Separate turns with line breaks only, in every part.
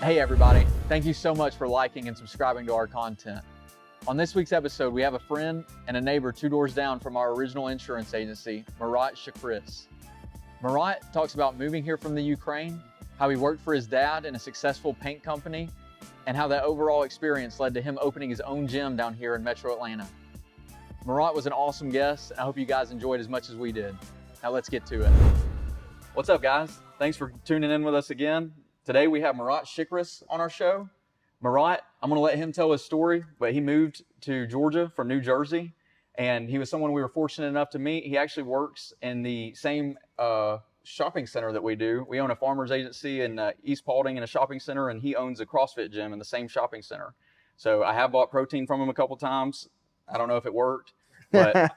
Hey everybody, thank you so much for liking and subscribing to our content. On this week's episode, we have a friend and a neighbor 2 doors down from our original insurance agency, Marat Shikhris. Marat talks about moving here from the Ukraine, how he worked for his dad in a successful paint company, and how that overall experience led to him opening his own gym down here in Metro Atlanta. Marat was an awesome guest, and I hope you guys enjoyed as much as we did. Now let's get to it. What's up, guys? Thanks for tuning in with us again. Today we have Marat Shikhris on our show. Marat, I'm going to let him tell his story, but he moved to Georgia from New Jersey, and he was someone we were fortunate enough to meet. He actually works in the same shopping center that we do. We own a farmer's agency in East Paulding in a shopping center, and he owns a CrossFit gym in the same shopping center. So I have bought protein from him a couple times. I don't know if it worked, but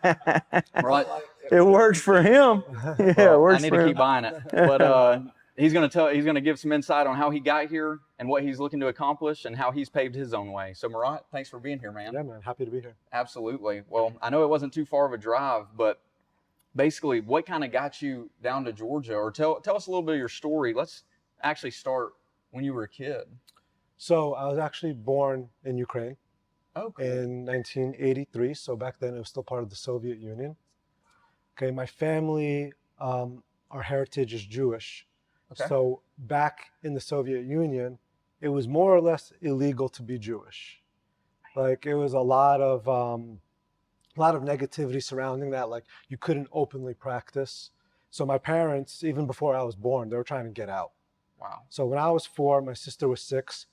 Marat,
it worked for him. Yeah,
well,
it works
I need
for
to
him.
keep buying it. But he's going to give some insight on how he got here and what he's looking to accomplish and how he's paved his own way. So Marat, thanks for being here, man.
Yeah, man, happy to be here.
Absolutely. Well, I know it wasn't too far of a drive, but basically what kind of got you down to Georgia? Or tell us a little bit of your story. Let's actually start when you were a kid.
So I was actually born in Ukraine in 1983. So back then it was still part of the Soviet Union. Okay, my family, our heritage is Jewish.
Okay.
So back in the Soviet Union, it was more or less illegal to be Jewish. Like it was a lot of negativity surrounding that. Like you couldn't openly practice. So my parents, even before I was born, they were trying to get out.
Wow.
So when I was 4, my sister was 6,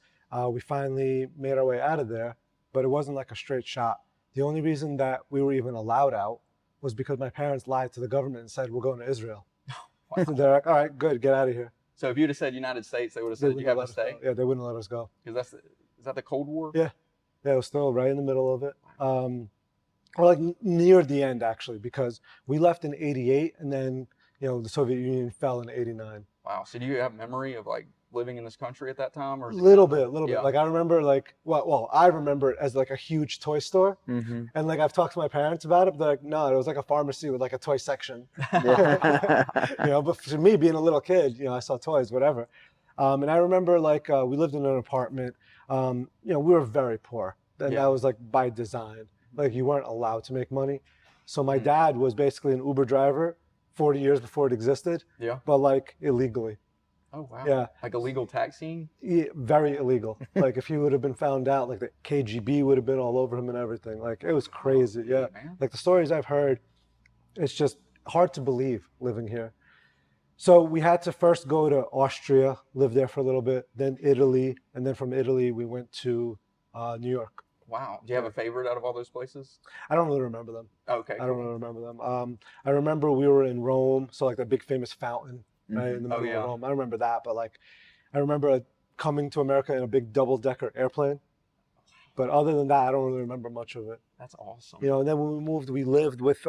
we finally made our way out of there, but it wasn't like a straight shot. The only reason that we were even allowed out was because my parents lied to the government and said, we're going to Israel.
Wow.
So they're like, all right, good, get out of here.
So if you'd have said United States, they would have said you have to stay?
Yeah, they wouldn't let us go.
Because is that the Cold War?
Yeah. Yeah, it was still right in the middle of it. Or like near the end, actually, because we left in 88 and then, the Soviet Union fell in 89.
Wow. So do you have memory of like living in this country at that time? Or
Little bit.
Yeah.
Like I remember I remember it as like a huge toy store.
Mm-hmm.
And like I've talked to my parents about it, but they're like, no, it was like a pharmacy with like a toy section. But for me being a little kid, I saw toys, whatever. And I remember like we lived in an apartment. We were very poor. And that was like by design. Like you weren't allowed to make money. So my dad was basically an Uber driver 40 years before it existed.
Yeah.
But like illegally.
Oh, wow.
Yeah.
Like illegal taxiing?
Yeah, very illegal. Like if he would have been found out, like the KGB would have been all over him and everything. Like it was crazy. Yeah.
Man.
Like the stories I've heard, it's just hard to believe living here. So we had to first go to Austria, live there for a little bit, then Italy, and then from Italy we went to New York.
Wow. Do you have a favorite out of all those places?
I don't really remember them.
Okay.
I don't really remember them. I remember we were in Rome, so like the big famous fountain, right in the middle of Rome. I remember that, but like I remember coming to America in a big double-decker airplane. But other than that, I don't really remember much of it.
That's awesome.
And then when we moved, we lived with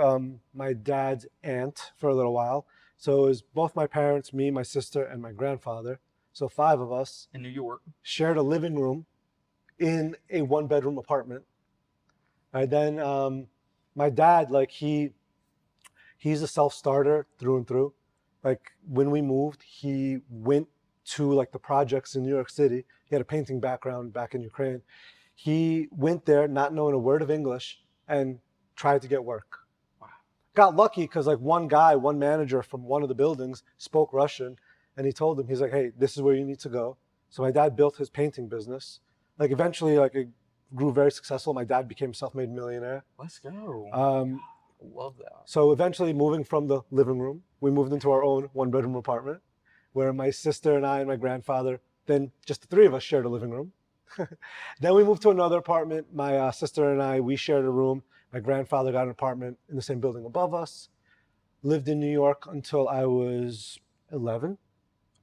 my dad's aunt for a little while. So it was both my parents, me, my sister, and my grandfather. So 5 of us
In New York.
shared a living room in a 1-bedroom apartment. And then my dad, like he's a self-starter through and through. Like when we moved, he went to like the projects in New York City. He had a painting background back in Ukraine. He went there not knowing a word of English and tried to get work.
Wow.
Got lucky because like one manager from one of the buildings spoke Russian, and he told him, he's like, hey, this is where you need to go. So my dad built his painting business. Like eventually, like it grew very successful. My dad became a self-made millionaire.
Let's go. Love that.
So eventually moving from the living room, we moved into our own 1-bedroom apartment where my sister and I and my grandfather, then just the 3 of us shared a living room. Then we moved to another apartment. My sister and I, we shared a room. My grandfather got an apartment in the same building above us. Lived in New York until I was 11.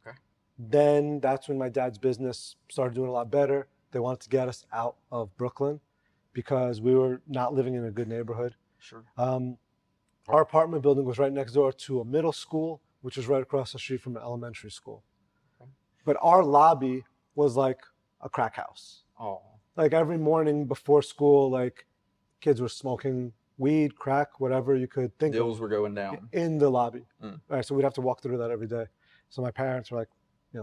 Okay.
Then that's when my dad's business started doing a lot better. They wanted to get us out of Brooklyn because we were not living in a good neighborhood.
Sure.
Our apartment building was right next door to a middle school, which was right across the street from an elementary school.
Okay.
But our lobby was like a crack house.
Oh.
Like every morning before school, like kids were smoking weed, crack, whatever you could think
Deals
of
were going down.
in the lobby.
Mm.
Right, so we'd have to walk through that every day. So my parents were like,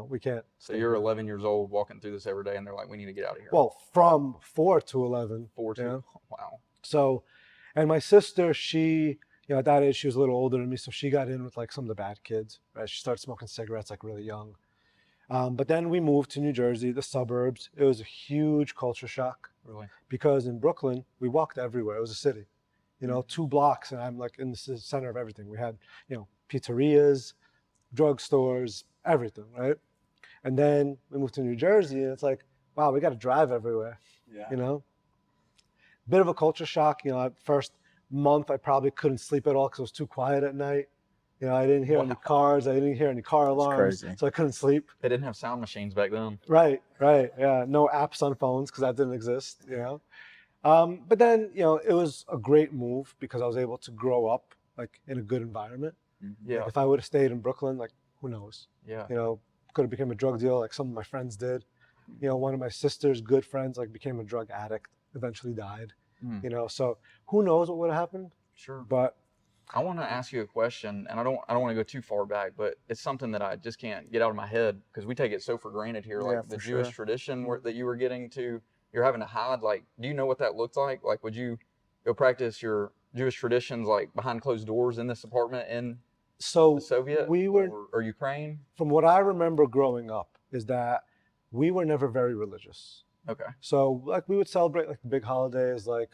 we can't.
So you're 11 years old walking through this every day, and they're like, we need to get out of here.
Well, from 4 to 11.
4 to, wow.
So, and my sister, she, at that age, she was a little older than me, so she got in with like some of the bad kids, right? She started smoking cigarettes like really young. But then we moved to New Jersey, the suburbs. It was a huge culture shock.
Really?
Because in Brooklyn, we walked everywhere. It was a city, 2 blocks, and I'm like in the center of everything. We had, pizzerias, drugstores, everything, right? And then we moved to New Jersey, and it's like, wow, we got to drive everywhere.
Yeah.
Bit of a culture shock. First month I probably couldn't sleep at all because it was too quiet at night. I didn't hear any cars. I didn't hear any car alarms, so I couldn't sleep.
They didn't have sound machines back then.
Right. Yeah, no apps on phones because that didn't exist. But then it was a great move because I was able to grow up like in a good environment.
Yeah.
Like, if I would have stayed in Brooklyn, like who knows?
Yeah.
Could have become a drug dealer like some of my friends did. One of my sister's good friends like became a drug addict, eventually died. So who knows what would have happened?
Sure.
But
I want to ask you a question, and I don't want to go too far back, but it's something that I just can't get out of my head because we take it so for granted here. Like the Jewish tradition that you were getting to, you're having to hide. Like, do you know what that looked like? Like, would you go practice your Jewish traditions like behind closed doors in this apartment in the Soviet or Ukraine?
From what I remember growing up is that we were never very religious.
Okay.
So like we would celebrate like the big holidays like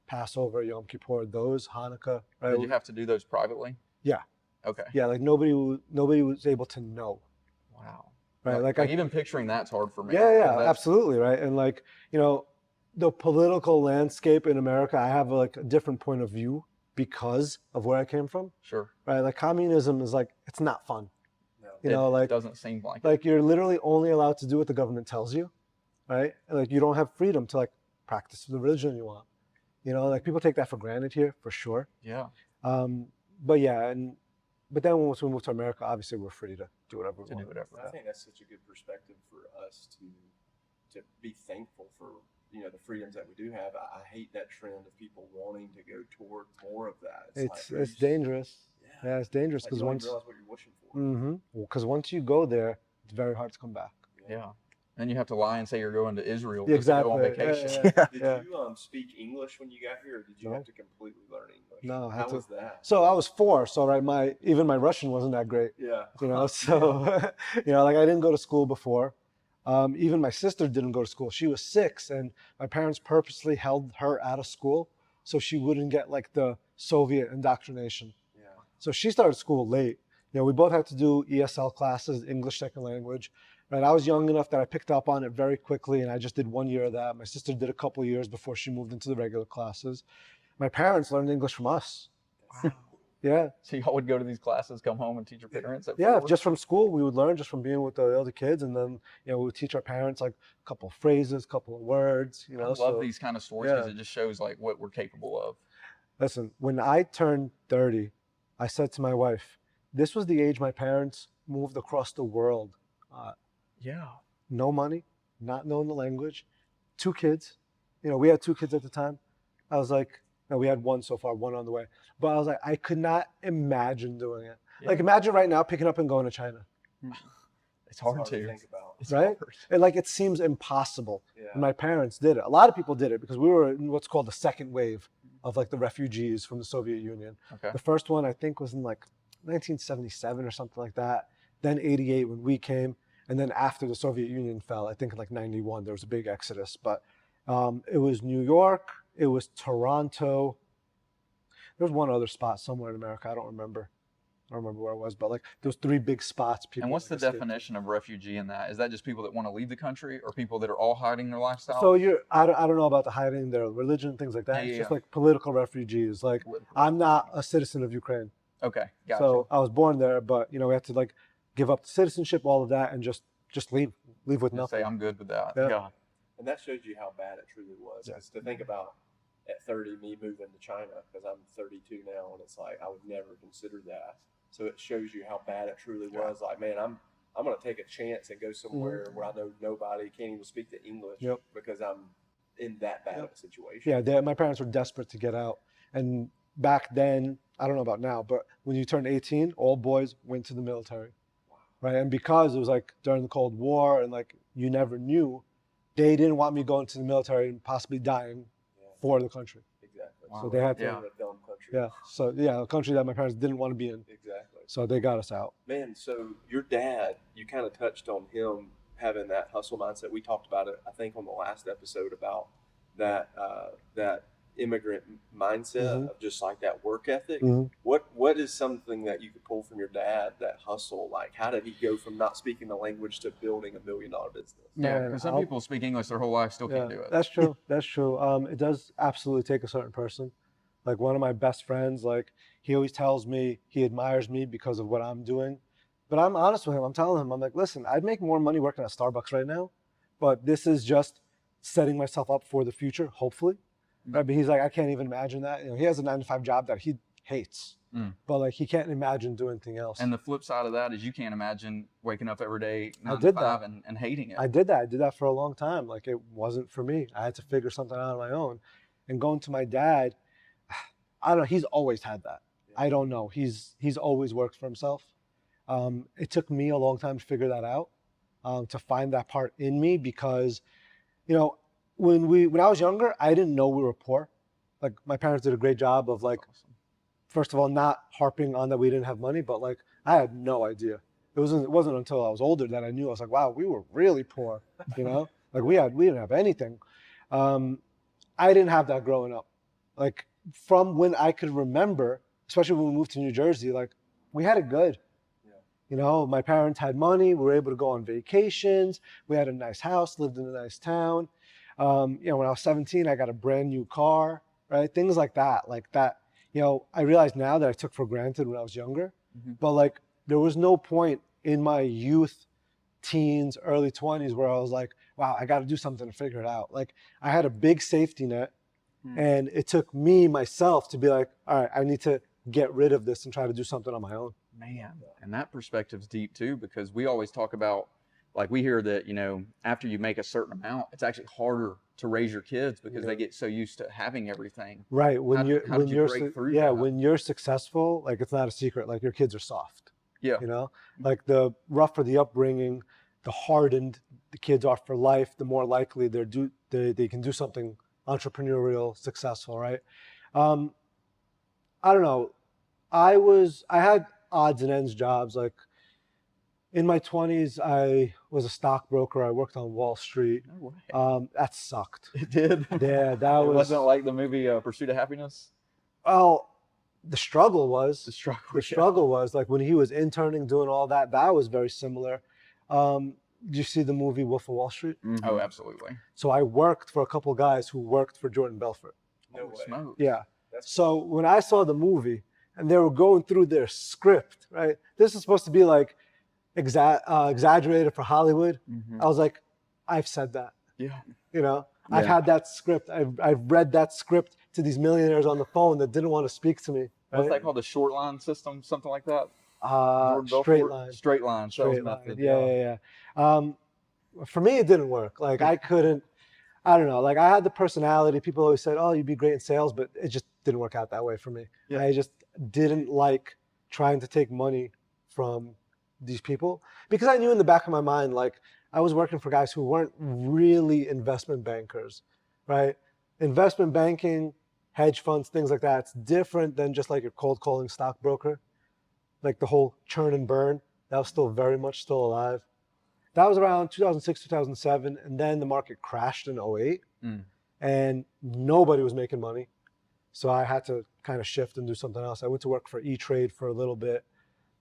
Passover, Yom Kippur, those, Hanukkah. Right?
Did you have to do those privately?
Yeah.
Okay.
Yeah, like nobody was able to know.
Wow.
Right.
Like even picturing that's hard for me.
Yeah, absolutely. Right. And like, the political landscape in America, I have like a different point of view because of where I came from.
Sure.
Right. Like communism is like, it's not fun.
No. It doesn't seem like it.
Like you're literally only allowed to do what the government tells you. Right. And like you don't have freedom to like practice the religion you want. Like people take that for granted here for sure.
Yeah.
But then once we moved to America, obviously we're free to do whatever we want.
I think that's such a good perspective for us to be thankful for the freedoms that we do have. I hate that trend of people wanting to go toward more of that.
It's dangerous. Yeah, it's dangerous because
you don't
once
realize what you're wishing for.
Because once you go there, it's very hard to come back.
Yeah. And you have to lie and say you're going to Israel
exactly.
to go on vacation.
Did you speak English when you got here, or did you have to completely learn English?
No,
How was that?
So I was 4, so right, even my Russian wasn't that great.
Yeah.
So like I didn't go to school before. Even my sister didn't go to school. She was 6, and my parents purposely held her out of school so she wouldn't get like the Soviet indoctrination.
Yeah.
So she started school late. We both had to do ESL classes, English second language. Right, I was young enough that I picked up on it very quickly, and I just did 1 year of that. My sister did a couple of years before she moved into the regular classes. My parents learned English from us.
Wow.
Yeah.
So y'all would go to these classes, come home, and teach your parents?
Yeah, just from school. We would learn just from being with the other kids, and then we would teach our parents like a couple of phrases, a couple of words.
I love these kind of stories because it just shows like what we're capable of.
Listen, when I turned 30, I said to my wife, "This was the age my parents moved across the world."
Yeah.
No money, not knowing the language, 2 kids. We had 2 kids at the time. I was like, no, we had 1 so far, 1 on the way. But I was like, I could not imagine doing it. Yeah. Like imagine right now picking up and going to China.
It's hard to
think about.
Right? And like it seems impossible. Yeah. And my parents did it. A lot of people did it because we were in what's called the second wave of like the refugees from the Soviet Union.
Okay.
The first one I think was in like 1977 or something like that. Then 88 when we came. And then after the Soviet Union fell, I think in like 91, there was a big exodus. But it was New York, it was Toronto. There was one other spot somewhere in America. I don't remember where it was, but like those 3 big spots.
And what's the definition of refugee in that? Is that just people that want to leave the country, or people that are all hiding their lifestyle?
So I don't know about the hiding their religion, things like that. It's just like political refugees. Like I'm not a citizen of Ukraine.
Okay, gotcha.
So I was born there, but we had to like give up citizenship, all of that, and just leave with nothing.
Say I'm good with that.
Yeah.
And that shows you how bad it truly was. Because to think about at 30, me moving to China, because I'm 32 now, and it's like I would never consider that. So it shows you how bad it truly was. Like, man, I'm going to take a chance and go somewhere where I know nobody, can't even speak the English because I'm in that bad of a situation.
Yeah, my parents were desperate to get out. And back then, I don't know about now, but when you turned 18, all boys went to the military, right? And because it was like during the Cold War and like you never knew, they didn't want me going to the military and possibly dying for the country.
Exactly.
Wow.
So they had to,
Yeah.
A dumb country.
yeah. So yeah, a country that my parents didn't want to be in.
Exactly.
So they got us out.
Man, so your dad, you kind of touched on him having that hustle mindset. We talked about it, I think, on the last episode about that that immigrant mindset of just like that work ethic. What is something that you could pull from your dad, that hustle? Like, how did he go from not speaking the language to building $1 million business?
Yeah,
Man,
because some people speak English their whole life, still can't do it.
That's true. That's true. It does absolutely take a certain person. Like one of my best friends, like he always tells me he admires me because of what I'm doing. But I'm honest with him. I'm telling him, I'm like, listen, I'd make more money working at Starbucks right now, but this is just setting myself up for the future, hopefully. Right? But he's like, I can't even imagine that. You know, he has a 9-to-5 job that he hates, but like he can't imagine doing anything else.
And the flip side of that is you can't imagine waking up every day 9
I
to
did
5
that.
and hating it.
I did that. I did that for a long time. Like it wasn't for me. I had to figure something out on my own. And going to my dad, I don't know. He's always had that. I don't know. He's always worked for himself. It took me a long time to figure that out, to find that part in me because, you know, when I was younger, I didn't know we were poor. Like my parents did a great job of like, first of all, not harping on that we didn't have money, but like I had no idea. It wasn't until I was older that I knew. I was like, wow, we were really poor. You know, like we didn't have anything. I didn't have that growing up. Like from when I could remember, especially when we moved to New Jersey, like we had it good. You know, my parents had money. We were able to go on vacations. We had a nice house, lived in a nice town. You know, when I was 17, I got a brand new car, right? Things like that, you know, I realize now that I took for granted when I was younger, but like there was no point in my youth, teens, early 20s where I was like, wow, I got to do something to figure it out. Like I had a big safety net and it took me, myself to be like, all right, I need to get rid of this and try to do something on my own.
Man, and that perspective's deep too, because we always talk about, like we hear that, you know, after you make a certain amount, it's actually harder to raise your kids because they get so used to having everything.
Right.
How did you break through
yeah,
that?
when you're successful, like it's not a secret, like your kids are soft.
Yeah.
You know, like the rougher the upbringing, the hardened the kids are for life, the more likely they can do something entrepreneurial, successful, right? I don't know. I had odds and ends jobs. Like in my 20s, I was a stockbroker. I worked on Wall Street.
No way.
That sucked.
It did.
Yeah, that
It
was.
wasn't like the movie Pursuit of Happiness.
Well, the struggle was.
The struggle.
The struggle was like when he was interning, doing all that. That was very similar. Did you see the movie Wolf of Wall Street?
Oh, absolutely.
So I worked for a couple of guys who worked for Jordan Belfort.
No way.
Smoke.
Yeah. So when I saw the movie and they were going through their script, right? This is supposed to be like exaggerated for Hollywood. I was like, I've said that.
Yeah.
You know, I've had that script. I've read that script to these millionaires on the phone that didn't want to speak to me. Right?
What's that called? The short line system, something like that.
Straight line.
Straight line. Sales
Straight line.
method.
Yeah. For me, it didn't work. Like I couldn't. I don't know. Like I had the personality. People always said, "Oh, you'd be great in sales," but it just didn't work out that way for me.
Yeah.
I just didn't like trying to take money from these people because I knew in the back of my mind, like I was working for guys who weren't really investment bankers, right? Investment banking, hedge funds, things like that. It's different than just like your cold calling stockbroker. Like the whole churn and burn, that was still very much still alive. That was around 2006, 2007, and then the market crashed in 2008, and nobody was making money. So I had to kind of shift and do something else. I went to work for E-Trade for a little bit,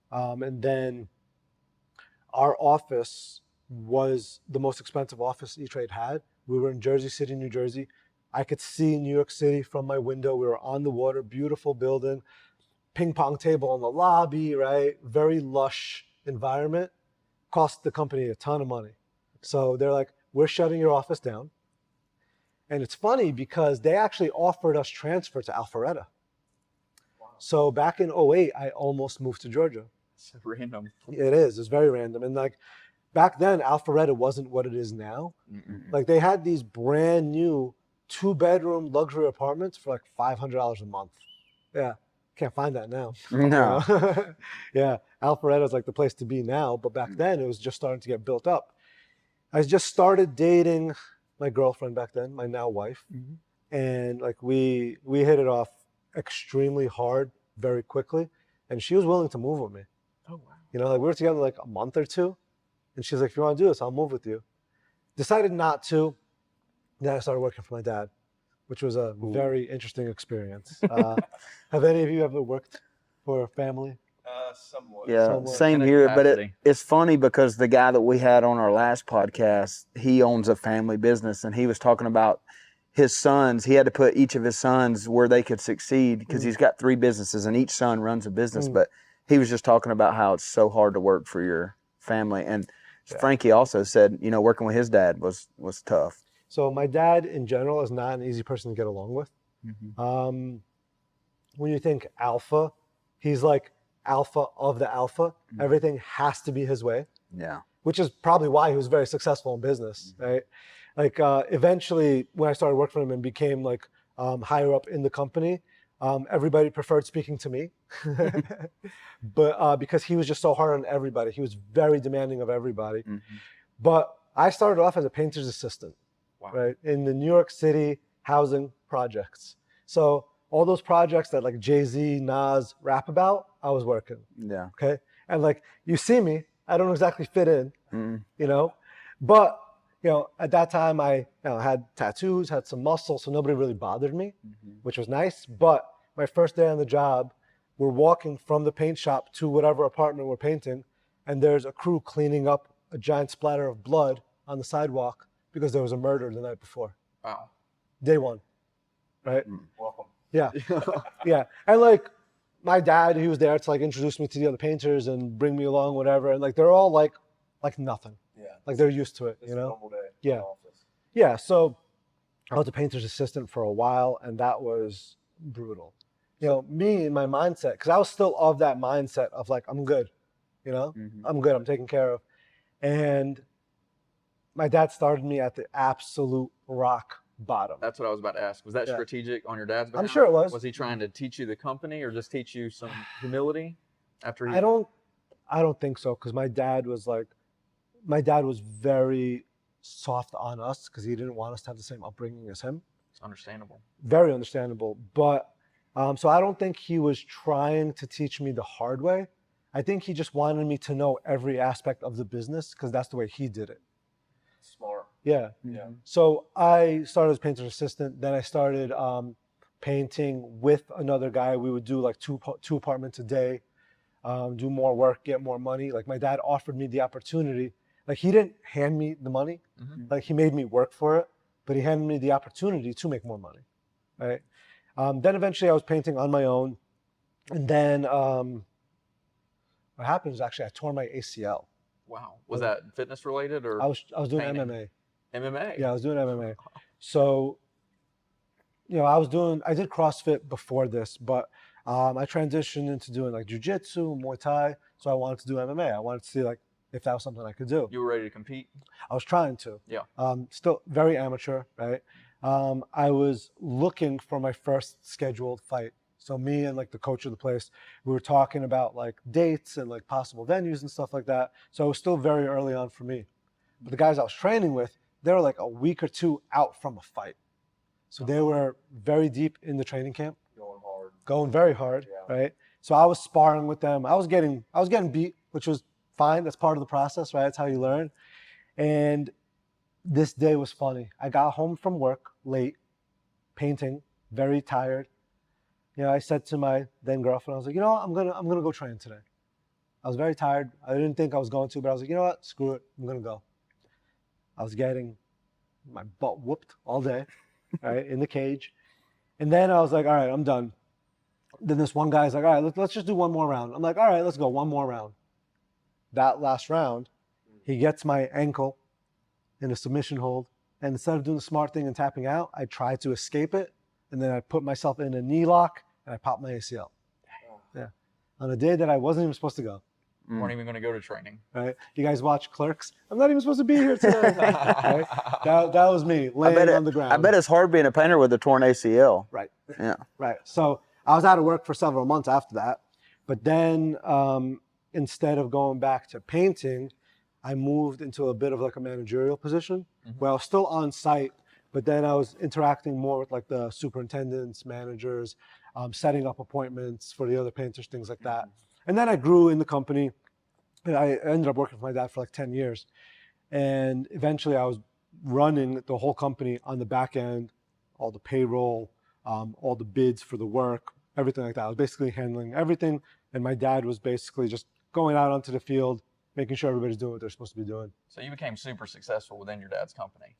and then our office was the most expensive office E-Trade had. We were in Jersey City, New Jersey. I could see New York City from my window. We were on the water, beautiful building, ping pong table in the lobby, right? Very lush environment. Cost the company a ton of money. So they're like, we're shutting your office down. And it's funny because they actually offered us transfer to Alpharetta. Wow. So back in 2008, I almost moved to Georgia.
It's random.
It is. It's very random. And like back then, Alpharetta wasn't what it is now. Like they had these brand new 2-bedroom luxury apartments for like $500 a month. Yeah, can't find that now.
No.
Yeah, Alpharetta's like the place to be now, but back then it was just starting to get built up. I just started dating my girlfriend back then, my now wife, and like we hit it off extremely hard very quickly, and she was willing to move with me.
Oh, wow.
You know, like we were together like a month or two, and she's like, if you want to do this, I'll move with you. Decided not to. Then I started working for my dad, which was a very interesting experience. Have any of you ever worked for a family?
Somewhat.
Yeah,
Somewhat.
same
In a
here. But
capacity.
it's funny because the guy that we had on our last podcast, he owns a family business, and he was talking about his sons. He had to put each of his sons where they could succeed because he's got 3 businesses, and each son runs a business. But he was just talking about how it's so hard to work for your family. And Frankie also said, you know, working with his dad was tough.
So my dad in general is not an easy person to get along with. When you think alpha, he's like alpha of the alpha. Everything has to be his way.
Yeah.
Which is probably why he was very successful in business, right? Like eventually when I started working for him and became like higher up in the company, everybody preferred speaking to me. But because he was just so hard on everybody, he was very demanding of everybody. But I started off as a painter's assistant, right? In the New York City housing projects. So all those projects that like Jay-Z, Nas rap about, I was working.
Yeah.
Okay. And like, you see me, I don't exactly fit in, you know, but you know, at that time I had tattoos, had some muscle, so nobody really bothered me, which was nice. But my first day on the job, we're walking from the paint shop to whatever apartment we're painting, and there's a crew cleaning up a giant splatter of blood on the sidewalk because there was a murder the night before.
Wow.
Day one, right?
Welcome.
Yeah, yeah. And like my dad, he was there to like introduce me to the other painters and bring me along, whatever. And like they're all like nothing.
Yeah.
Like they're used to it,
It's
you
a
know?
normal day.
Yeah.
In the office.
Yeah. So I was a painter's assistant for a while, and that was brutal. You know, me and my mindset, because I was still of that mindset of like, I'm good, you know? I'm good, I'm taken care of. And my dad started me at the absolute rock bottom.
That's what I was about to ask. Was that
Yeah.
strategic on your dad's behalf?
I'm sure it was.
Was he trying to teach you the company or just teach you some humility after he?
I don't think so, because my dad was very soft on us because he didn't want us to have the same upbringing as him.
It's understandable.
Very understandable. But so I don't think he was trying to teach me the hard way. I think he just wanted me to know every aspect of the business because that's the way he did it.
Smart.
Yeah.
Yeah.
So I started as painter's assistant. Then I started painting with another guy. We would do like two apartments a day, do more work, get more money. Like my dad offered me the opportunity. Like he didn't hand me the money. Like he made me work for it, but he handed me the opportunity to make more money, right? Then eventually I was painting on my own. And then what happened was actually I tore my ACL.
Wow. Was that fitness related or?
I was doing
painting?
MMA.
MMA?
Yeah, I was doing MMA. So, you know, I did CrossFit before this, but I transitioned into doing like jujitsu, Muay Thai. So I wanted to do MMA. I wanted to see like if that was something I could do.
You were ready to compete?
I was trying to.
Yeah.
Still very amateur, right? I was looking for my first scheduled fight. So me and like the coach of the place, we were talking about like dates and like possible venues and stuff like that. So it was still very early on for me. But the guys I was training with, they were like a week or two out from a fight. So they were very deep in the training camp.
Going hard.
Going very hard,
Yeah.
right? So I was sparring with them. I was getting beat, which was fine. That's part of the process, right? That's how you learn. And this day was funny. I got home from work late, painting, very tired. You know, I said to my then girlfriend, I was like, you know what, I'm gonna go train today. I was very tired. I didn't think I was going to, but I was like, you know what, screw it, I'm gonna go. I was getting my butt whooped all day, right, in the cage. And then I was like, all right, I'm done. Then this one guy's like, all right, let's just do one more round. I'm like, all right, let's go, one more round. That last round, he gets my ankle in a submission hold. And instead of doing the smart thing and tapping out, I tried to escape it. And then I put myself in a knee lock and I popped my ACL. Yeah. On a day that I wasn't even supposed to go.
You weren't even going to go to training.
Right? You guys watch Clerks? I'm not even supposed to be here today. Right? That was me laying on the ground.
I bet it's hard being a painter with a torn ACL.
Right.
Yeah.
Right. So I was out of work for several months after that. But then instead of going back to painting, I moved into a bit of like a managerial position where I was still on site, but then I was interacting more with like the superintendents, managers, setting up appointments for the other painters, things like that. And then I grew in the company. I ended up working for my dad for like 10 years. And eventually I was running the whole company on the back end, all the payroll, all the bids for the work, everything like that. I was basically handling everything. And my dad was basically just going out onto the field, making sure everybody's doing what they're supposed to be doing.
So you became super successful within your dad's company.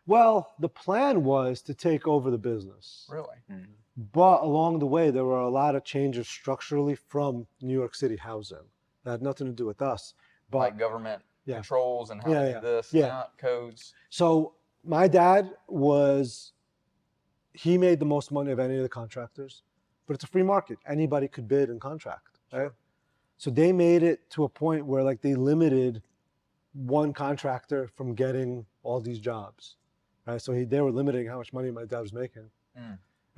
Well, the plan was to take over the business.
Really?
But along the way, there were a lot of changes structurally from New York City housing. That had nothing to do with us. But
Like government controls and how to do this and that, codes.
So my dad he made the most money of any of the contractors, but it's a free market. Anybody could bid and contract, right? So they made it to a point where like they limited one contractor from getting all these jobs, right? So they were limiting how much money my dad was making.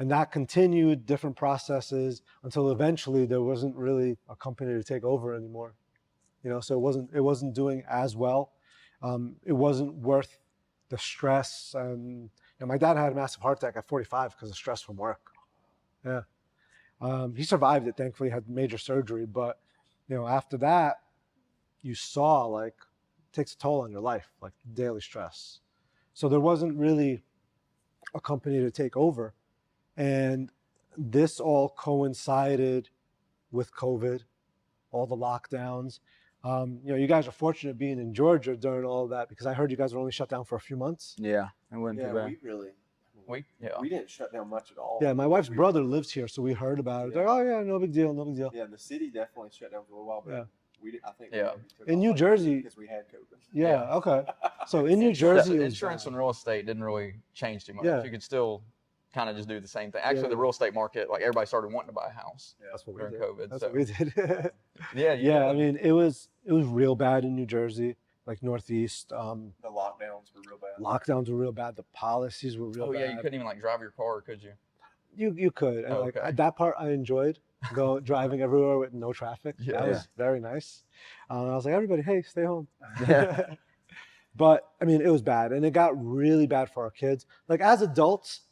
And that continued, different processes, until eventually there wasn't really a company to take over anymore. You know, so it wasn't doing as well. It wasn't worth the stress. And my dad had a massive heart attack at 45 because of stress from work. Yeah. He survived it, thankfully, had major surgery. But, after that, you saw like it takes a toll on your life, like daily stress. So there wasn't really a company to take over. And this all coincided with COVID, all the lockdowns. You guys are fortunate being in Georgia during all of that, because I heard you guys were only shut down for a few months.
Yeah, it wouldn't be bad.
We didn't shut down much at all.
Yeah, my wife's brother lives here, so we heard about it.
Yeah.
Like, oh yeah, no big deal, no big deal.
Yeah, the city definitely shut down for a little while, but I think we took
In
off
New Jersey,
because we had COVID.
Yeah, okay. So in New Jersey, it was
insurance
bad.
and real estate didn't really change too much.
Yeah.
You could still kind of just do the same thing. Actually, the real estate market, like everybody started wanting to buy a house
That's what we
during
did.
COVID.
That's
so.
what we did.
Yeah.
I mean, it was real bad in New Jersey, like Northeast.
The lockdowns were real bad.
Lockdowns were real bad. The policies were real bad.
Oh yeah, you couldn't even like drive your car, could you?
You could. And
okay.
That part I enjoyed, driving everywhere with no traffic. That was very nice. I was like, everybody, hey, stay home.
Yeah.
But I mean, it was bad, and it got really bad for our kids. Like as adults,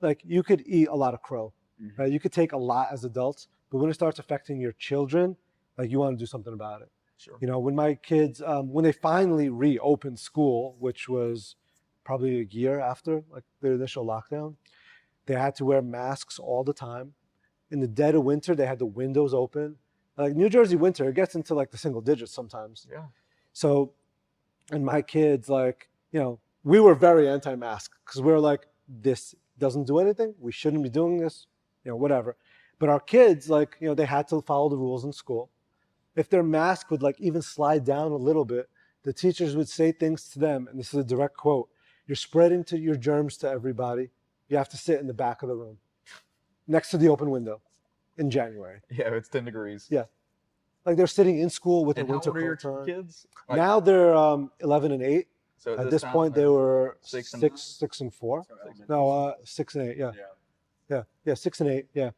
like you could eat a lot of crow, right? You could take a lot as adults, but when it starts affecting your children, like you want to do something about it.
Sure.
When my kids, when they finally reopened school, which was probably a year after like the initial lockdown, they had to wear masks all the time. In the dead of winter, they had the windows open. Like New Jersey winter, it gets into like the single digits sometimes.
Yeah.
So, and my kids, like, we were very anti-mask because we were like, this doesn't do anything. We shouldn't be doing this, whatever. But our kids, like, they had to follow the rules in school. If their mask would like even slide down a little bit, the teachers would say things to them. And this is a direct quote. You're spreading your germs to everybody. You have to sit in the back of the room next to the open window in January.
Yeah, it's 10 degrees.
Yeah. Like they're sitting in school with
And
the winter
how old are your
coat on.
kids?
Now they're 11 and 8.
So
At this point, they were 6 and 4.
So elementary
No, 6 and 8. Yeah, 6 and 8. Yeah,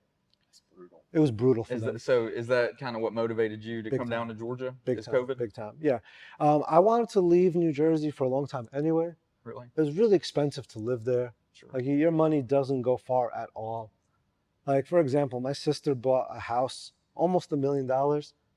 It's brutal.
it was brutal for them.
Is that kind of what motivated you to
Big
come
time.
down to Georgia?
Big
Is
time.
COVID?
Big time. Yeah. I wanted to leave New Jersey for a long time anyway.
Really?
It was really expensive to live there.
Sure.
Like your money doesn't go far at all. Like for example, my sister bought a house, almost $1 million.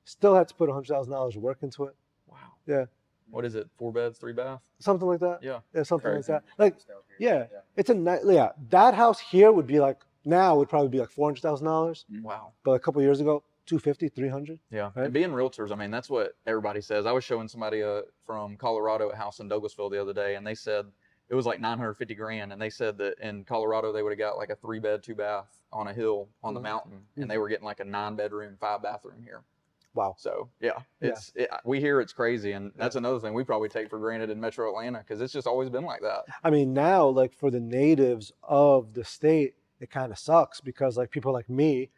Still had to put $100,000 of work into it.
Wow.
Yeah.
What is it? 4 beds, 3 baths?
Something like that.
Yeah.
Yeah, something
Crazy.
like that. Like,
Down here.
yeah, it's a nice. Yeah, that house here would be like now would probably be like $400,000,
Wow.
but a couple of years ago, 250, 300.
Yeah.
Right?
And being realtors, I mean, that's what everybody says. I was showing somebody from Colorado a house in Douglasville the other day, and they said it was like $950,000, and they said that in Colorado they would have got like a 3-bed, 2-bath on a hill on the mountain, and they were getting like a 9-bedroom, 5-bathroom here.
Wow.
So yeah, we hear it's crazy, and that's another thing we probably take for granted in Metro Atlanta because it's just always been like that.
I mean, now like for the natives of the state, it kind of sucks because like people like me,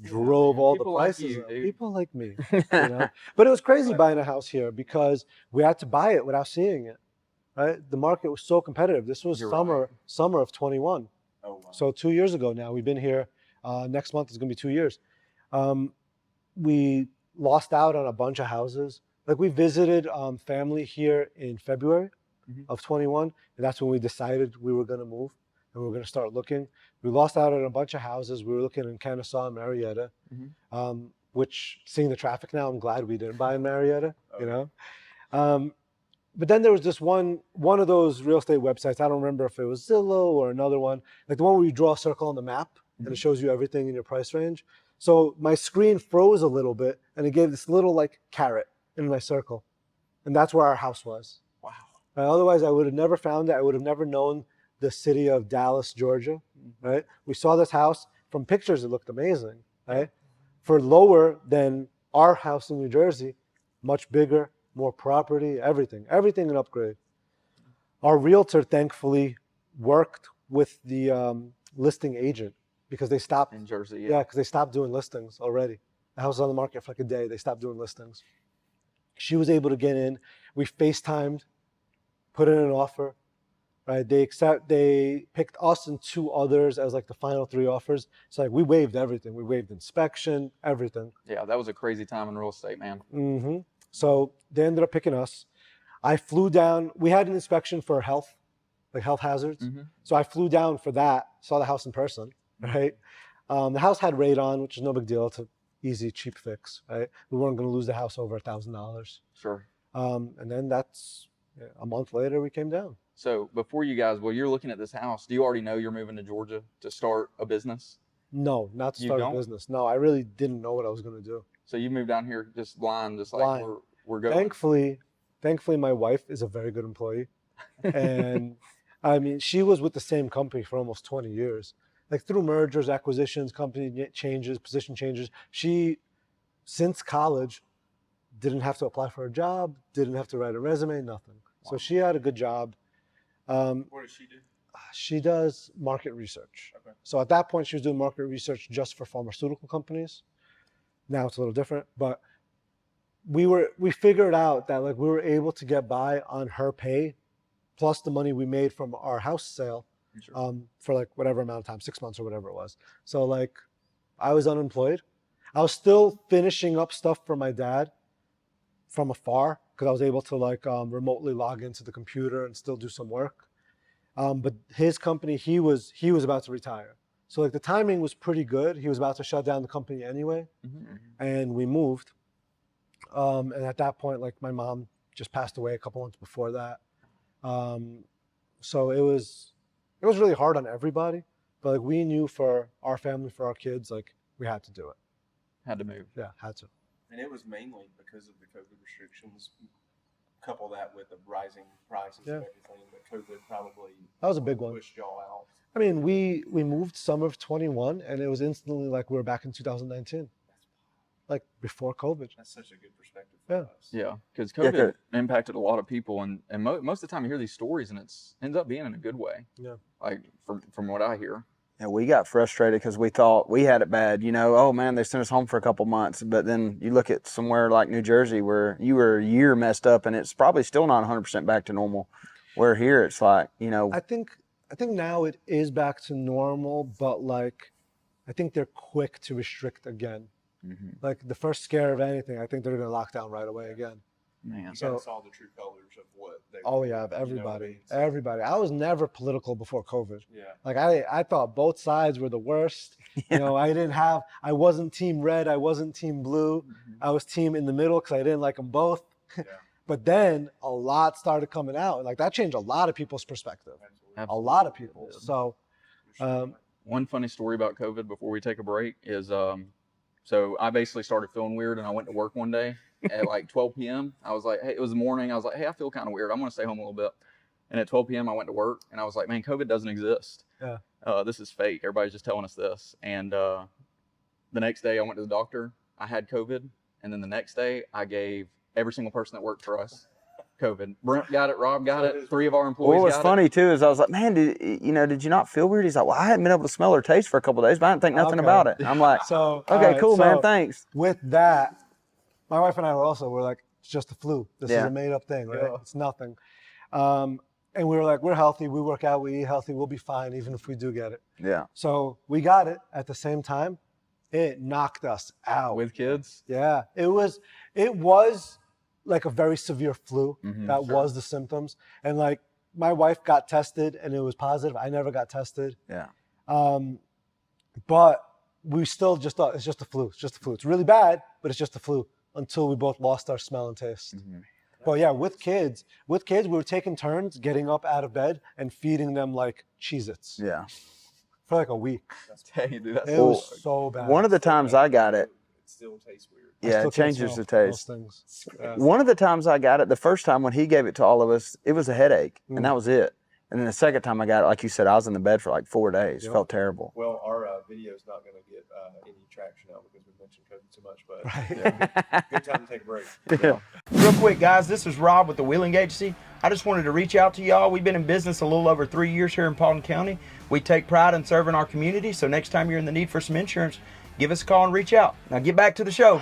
drove all the
People like
prices
you,
up.
dude.
People like me, But it was crazy buying a house here because we had to buy it without seeing it. Right, the market was so competitive. This was
You're
summer of 21.
Oh, wow.
So 2 years ago now. We've been here. Next month is going to be 2 years. We lost out on a bunch of houses. Like we visited family here in February of 21, and that's when we decided we were going to move and we were going to start looking. We lost out on a bunch of houses. We were looking in Kennesaw and Marietta, which, seeing the traffic now, I'm glad we didn't buy in Marietta. But then there was this one of those real estate websites. I don't remember if it was Zillow or another one, like the one where you draw a circle on the map and it shows you everything in your price range. So my screen froze a little bit and it gave this little like carrot in my circle. And that's where our house was.
Wow.
Otherwise, I would have never found it. I would have never known the city of Dallas, Georgia. Right? We saw this house from pictures. It looked amazing. Right? For lower than our house in New Jersey, much bigger, more property, everything an upgrade. Our realtor thankfully worked with the listing agent because they stopped
In Jersey,
because they stopped doing listings already. The house was on the market for like a day. They stopped doing listings. She was able to get in. We FaceTimed, put in an offer. Right? They picked us and two others as like the final three offers. So like we waived everything. We waived inspection, everything.
Yeah, that was a crazy time in real estate, man.
So they ended up picking us. I flew down. We had an inspection for health hazards. So I flew down for that, saw the house in person, right? The house had radon, which is no big deal. It's an easy, cheap fix, right? We weren't going to lose the house over $1,000.
Sure.
And then that's a month later, we came down.
So before you guys, you're looking at this house, do you already know you're moving to Georgia to start a business?
No, not to start a business. No, I really didn't know what I was going to do.
So you moved down here just blind, just like we're going.
Thankfully, my wife is a very good employee. And I mean, she was with the same company for almost 20 years. Like through mergers, acquisitions, company changes, position changes. She, since college, didn't have to apply for a job, didn't have to write a resume, nothing. Wow. So she had a good job.
What does she do?
She does market research. Okay. So at that point, she was doing market research just for pharmaceutical companies. Now it's a little different, but we figured out that like we were able to get by on her pay plus the money we made from our house sale for like whatever amount of time, 6 months or whatever it was. So like I was unemployed. I was still finishing up stuff for my dad from afar because I was able to like remotely log into the computer and still do some work. But his company, he was about to retire. So like the timing was pretty good. He was about to shut down the company anyway. And we moved. And at that point, like my mom just passed away a couple months before that. So it was really hard on everybody, but like we knew for our family, for our kids, like we had to do it.
Had to move.
Yeah, had to.
And it was mainly because of the COVID restrictions. Couple that with the rising prices and everything, but COVID probably
that was a big one.
Pushed y'all out.
I mean, we moved summer of 21, and it was instantly like we were back in 2019, like before COVID.
That's such a good perspective for us.
Yeah, because COVID impacted a lot of people, and most of the time you hear these stories, and it ends up being in a good way. Yeah, like from what I hear.
Yeah, we got frustrated because we thought we had it bad. You know, oh man, they sent us home for a couple months. But then you look at somewhere like New Jersey where you were a year messed up, and it's probably still not 100% back to normal. Where here it's like, you know.
I think now it is back to normal, but like, I think they're quick to restrict again. Like the first scare of anything, I think they're going to lock down right away again.
Man, so saw the true colors of what they.
Oh yeah, everybody. I was never political before COVID.
Yeah.
Like I thought both sides were the worst. You know, I wasn't team red, I wasn't team blue. I was team in the middle because I didn't like them both. Yeah. But then a lot started coming out, and like that changed a lot of people's perspective. Absolutely. A lot of people. So,
one funny story about COVID before we take a break is, so I basically started feeling weird, and I went to work one day at like 12 p.m. I was like, hey, it was the morning. I was like, hey, I feel kind of weird. I'm going to stay home a little bit. And at 12 p.m. I went to work, and I was like, man, COVID doesn't exist. Yeah. This is fake. Everybody's just telling us this. And the next day I went to the doctor. I had COVID. And then the next day I gave every single person that worked for us COVID. Brent got it. Rob got it. 3 of our employees
What was
got
funny too is I was like, man, did you not feel weird? He's like, well, I hadn't been able to smell or taste for a couple of days, but I didn't think nothing
Okay.
about it. I'm like,
So all
okay,
right,
cool, man,
so
thanks.
With that, my wife and I were like, it's just the flu. This is
Yeah.
a made-up thing, right?
Yeah.
It's nothing. And we were like, we're healthy. We work out. We eat healthy. We'll be fine, even if we do get it.
Yeah.
So we got it at the same time. It knocked us out.
with kids.
Yeah, it was like a very severe flu.
Mhm.
That was the symptoms. And like my wife got tested and it was positive. I never got tested.
Yeah.
But we still just thought it's just the flu. It's just the flu. It's really bad, but it's just the flu until we both lost our smell and taste.
Mm-hmm.
But yeah, with kids, we were taking turns getting up out of bed and feeding them like Cheez-Its
Yeah.
for like a week.
Dang, dude, that's
It was so bad.
One of the times I got it,
It still tastes weird.
I
yeah,
still
it
can't
changes
smell
the taste.
those things. Yeah.
One of the times I got it, the first time when he gave it to all of us, it was a headache, and that was it. And then the second time I got it, like you said, I was in the bed for like 4 days.
Yep.
Felt terrible.
Well, our video's not going to get any traction out because we mentioned COVID so much, but
Right.
yeah, good time to take a break.
Yeah.
Real quick, guys, this is Rob with the Wheeling Agency. I just wanted to reach out to y'all. We've been in business a little over 3 years here in Paulding County. We take pride in serving our community, so next time you're in the need for some insurance, give us a call and reach out. Now get back to the show.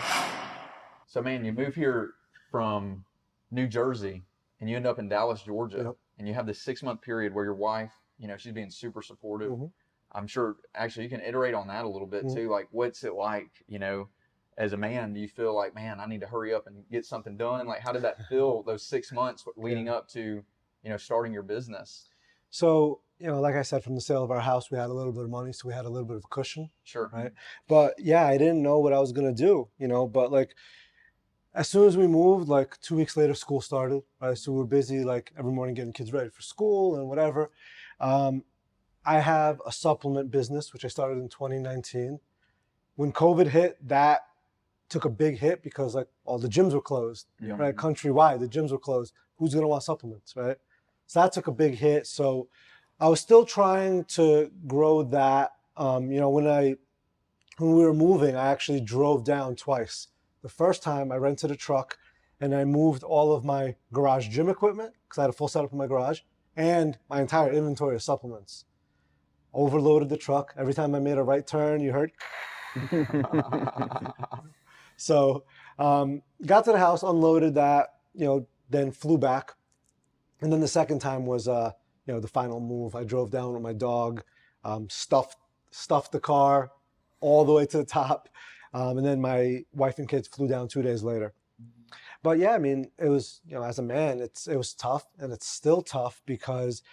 So, man, you move here from New Jersey and you end up in Dallas, Georgia,
Yep.
and you have this 6-month period where your wife, she's being super supportive.
Mhm.
I'm sure, actually, you can iterate on that a little bit too. Like, what's it like, as a man? Do you feel like, man, I need to hurry up and get something done? Like, how did that feel those 6 months leading up to, starting your business?
So, like I said, from the sale of our house, we had a little bit of money, so we had a little bit of cushion.
Sure.
Right. But yeah, I didn't know what I was going to do, but like as soon as we moved, like 2 weeks later, school started, right? So we were busy like every morning getting kids ready for school and whatever. I have a supplement business, which I started in 2019. When COVID hit, that took a big hit because like all the gyms were closed,
Yeah.
right? Countrywide, the gyms were closed. Who's going to want supplements, right? So that took a big hit. So I was still trying to grow that. When we were moving, I actually drove down twice. The first time I rented a truck and I moved all of my garage gym equipment because I had a full setup in my garage and my entire inventory of supplements. Overloaded the truck. Every time I made a right turn, you heard. So got to the house, unloaded that, then flew back. And then the second time was, the final move. I drove down with my dog, stuffed the car all the way to the top. And then my wife and kids flew down 2 days later. But yeah, I mean, it was, as a man, it was tough, and it's still tough because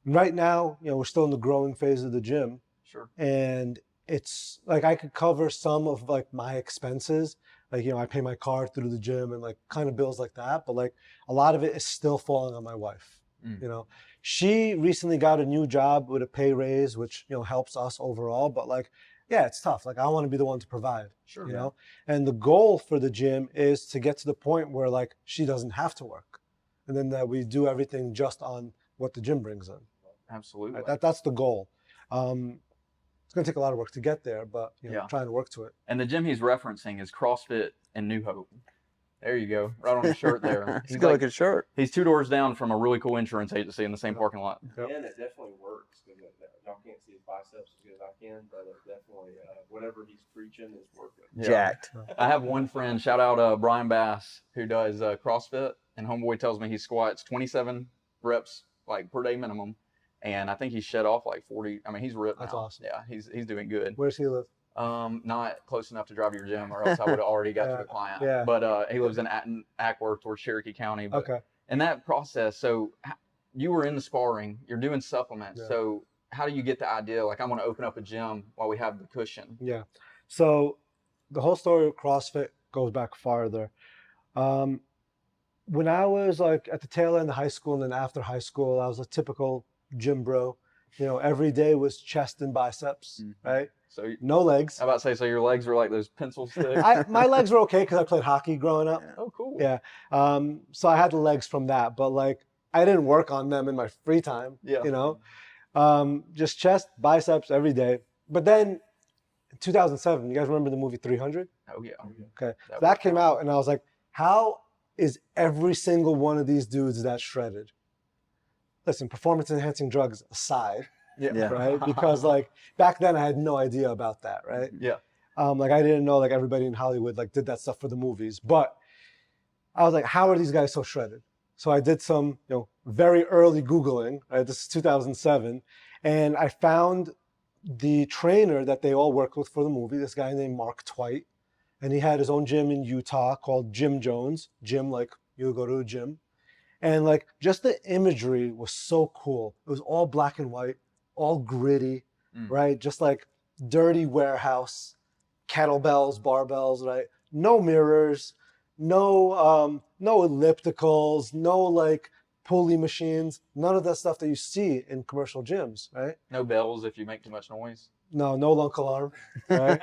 right now, we're still in the growing phase of the gym.
Sure.
And it's like I could cover some of like my expenses. Like, I pay my car through the gym and like kind of bills like that. But like a lot of it is still falling on my wife. She recently got a new job with a pay raise, which, helps us overall. But like, yeah, it's tough. Like I want to be the one to provide,
Sure.
And the goal for the gym is to get to the point where like she doesn't have to work. And then that we do everything just on what the gym brings in.
Absolutely.
Right? That's the goal. It's going to take a lot of work to get there, but trying to work to it.
And the gym he's referencing is CrossFit in New Hope. There you go, right on the shirt there.
It's a good looking shirt.
He's 2 doors down from a really cool insurance agency in the same parking lot.
Yep.
And it definitely works because y'all can't see his biceps as good as I can, but it definitely, whatever he's preaching is working.
Yeah.
Jacked.
I have one friend, shout out Brian Bass, who does CrossFit, and homeboy tells me he squats 27 reps like per day minimum, and I think he shed off like 40. I mean, he's ripped
That's
now.
awesome.
Yeah, he's doing good.
Where's he live?
Not close enough to drive to your gym, or else I would have already got to the client.
Yeah.
But he lives in Ackworth towards Cherokee County. But
Okay.
in that process, so you were in the sparring, you're doing supplements.
Yeah.
So how do you get the idea? Like, I want to open up a gym while we have the cushion.
Yeah. So the whole story of CrossFit goes back farther. When I was like at the tail end of high school and then after high school, I was a typical gym bro. Every day was chest and biceps, right?
So
No legs.
I about to say, so your legs were like those pencil sticks?
My legs were okay because I played hockey growing up.
Oh, cool.
Yeah. So I had the legs from that, but like I didn't work on them in my free time.
Yeah.
Just chest, biceps every day. But then in 2007, you guys remember the movie 300?
Oh, yeah.
Okay.
That
That
worked
came out and I was like, how is every single one of these dudes that shredded. Listen, performance enhancing drugs aside,
Yeah.
right? Because like back then I had no idea about that, right?
Yeah.
Like I didn't know like everybody in Hollywood like did that stuff for the movies, but I was like, how are these guys so shredded? So I did some, very early Googling, right? This is 2007. And I found the trainer that they all worked with for the movie, this guy named Mark Twite. And he had his own gym in Utah called Jim Jones. Gym, like you go to a gym. And like just the imagery was so cool. It was all black and white, all gritty, right? Just like dirty warehouse, kettlebells, barbells, right? No mirrors, no ellipticals, no like pulley machines, none of that stuff that you see in commercial gyms, right?
No bells if you make too much noise.
No lunk alarm, right?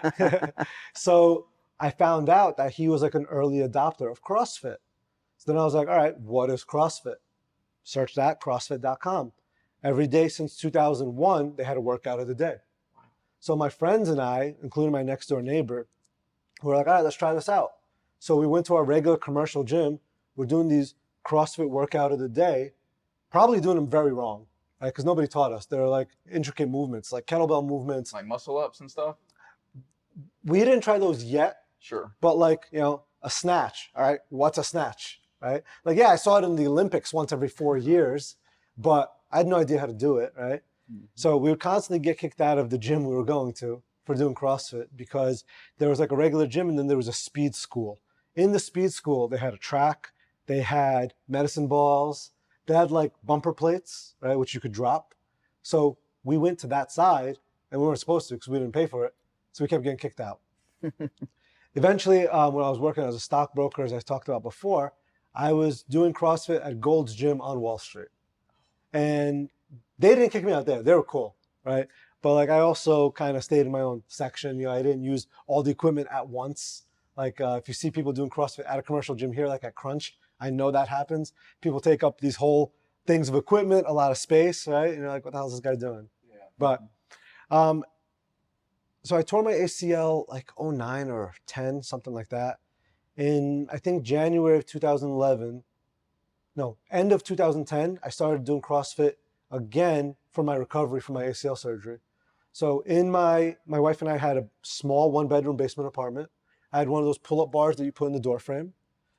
So I found out that he was like an early adopter of CrossFit. So then I was like, all right, what is CrossFit? Search that, CrossFit.com. Every day since 2001, they had a workout of the day. So my friends and I, including my next door neighbor, were like, all right, let's try this out. So we went to our regular commercial gym. We're doing these CrossFit workout of the day, probably doing them very wrong, right? Because nobody taught us. They're like intricate movements, like kettlebell movements.
Like muscle ups and stuff?
We didn't try those yet,
Sure.
but like, a snatch, all right? What's a snatch, right? Like, yeah, I saw it in the Olympics once every 4 years, but I had no idea how to do it, right? So we would constantly get kicked out of the gym we were going to for doing CrossFit because there was like a regular gym and then there was a speed school. In the speed school, they had a track, they had medicine balls, they had like bumper plates, right, which you could drop. So we went to that side and we weren't supposed to because we didn't pay for it. So we kept getting kicked out. Eventually, when I was working as a stockbroker, as I talked about before, I was doing CrossFit at Gold's Gym on Wall Street. And they didn't kick me out there. They were cool, right? But like I also kind of stayed in my own section. I didn't use all the equipment at once. Like if you see people doing CrossFit at a commercial gym here, like at Crunch, I know that happens. People take up these whole things of equipment, a lot of space, right? And you're like, what the hell is this guy doing?
Yeah.
But so I tore my ACL like 09 or 10, something like that. In I think January of 2011, no, end of 2010, I started doing CrossFit again for my recovery from my ACL surgery. So my wife and I had a small 1-bedroom basement apartment. I had one of those pull-up bars that you put in the door frame.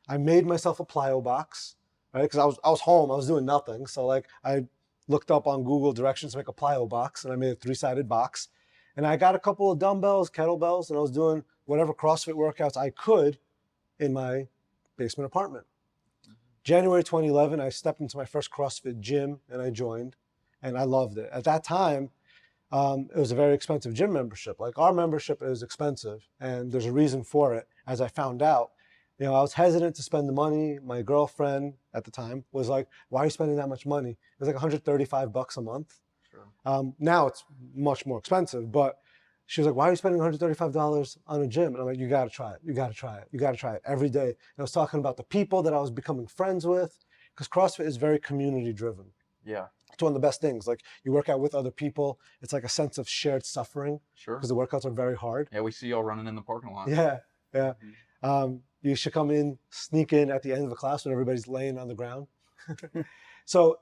I made myself a plyo box, right? Because I was home, I was doing nothing. So like I looked up on Google directions to make a plyo box and I made a 3-sided box. And I got a couple of dumbbells, kettlebells, and I was doing whatever CrossFit workouts I could in my basement apartment. January 2011, I stepped into my first CrossFit gym and I joined and I loved it. At that time, it was a very expensive gym membership. Like our membership is expensive and there's a reason for it. As I found out, I was hesitant to spend the money. My girlfriend at the time was like, why are you spending that much money? It was like $135 a month. Sure. Now it's much more expensive, but she was like, why are you spending $135 on a gym? And I'm like, you got to try it. You got to try it. You got to try it every day. And I was talking about the people that I was becoming friends with because CrossFit is very community driven.
Yeah.
It's one of the best things. Like you work out with other people. It's like a sense of shared suffering.
Sure.
Because the workouts are very hard.
Yeah, we see y'all running in the parking lot.
Yeah. Yeah. You should come in, sneak in at the end of the class when everybody's laying on the ground. So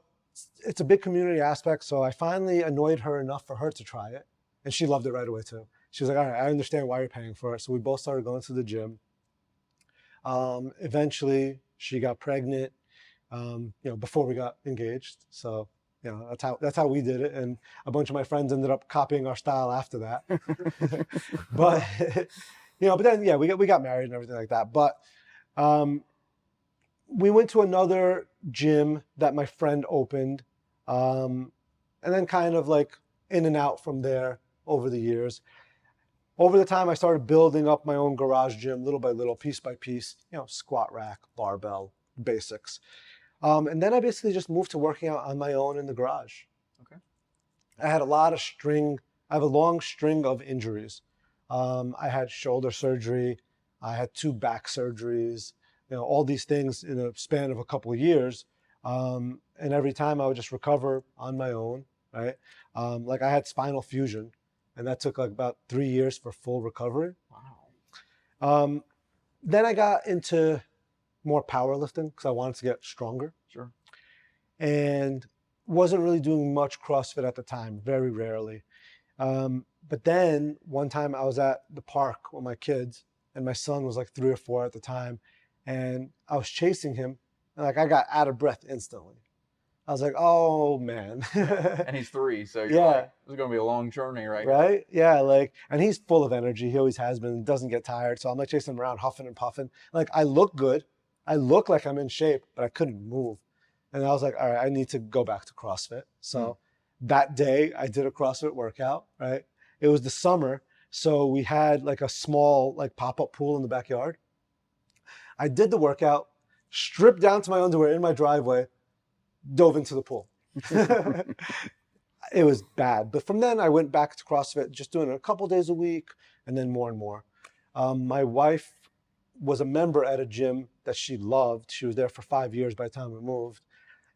it's a big community aspect. So I finally annoyed her enough for her to try it. And she loved it right away too. She was like, all right, I understand why you're paying for it. So we both started going to the gym. Eventually she got pregnant, before we got engaged. So, that's how we did it. And a bunch of my friends ended up copying our style after that. But, but then, yeah, we got married and everything like that. But we went to another gym that my friend opened. And then kind of like in and out from there over the years. Over the time, I started building up my own garage gym little by little, piece by piece, squat rack, barbell, basics. And then I basically just moved to working out on my own in the garage.
Okay.
I had I have a long string of injuries. I had shoulder surgery. I had 2 back surgeries, all these things in a span of a couple of years. And every time I would just recover on my own, right? Like I had spinal fusion and that took like about 3 years for full recovery.
Wow.
Then I got into more powerlifting because I wanted to get stronger.
Sure.
And wasn't really doing much CrossFit at the time, very rarely. But then one time I was at the park with my kids, and my son was like 3 or 4 at the time, and I was chasing him, and like I got out of breath instantly. I was like, oh man.
And he's 3, so you're
Yeah.
like, this is gonna be a long journey, right?
Right? Yeah, like, and he's full of energy. He always has been, doesn't get tired. So I'm like chasing him around, huffing and puffing. Like, I look good. I look like I'm in shape, but I couldn't move. And I was like, all right, I need to go back to CrossFit. So that day I did a CrossFit workout, right? It was the summer. So we had like a small like pop-up pool in the backyard. I did the workout, stripped down to my underwear in my driveway, dove into the pool. It was bad. But from then I went back to CrossFit, just doing it a couple days a week and then more and more. My wife was a member at a gym that she loved. She was there for 5 years by the time we moved.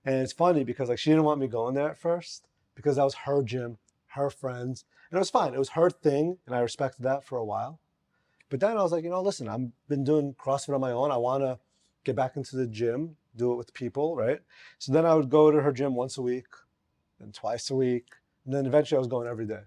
And it's funny because like she didn't want me going there at first because that was her gym, her friends. And it was fine. It was her thing. And I respected that for a while. But then I was like, you know, listen, I've been doing CrossFit on my own. I want to get back into the gym, do it with people, right? So then I would go to her gym once a week and twice a week. And then eventually I was going every day,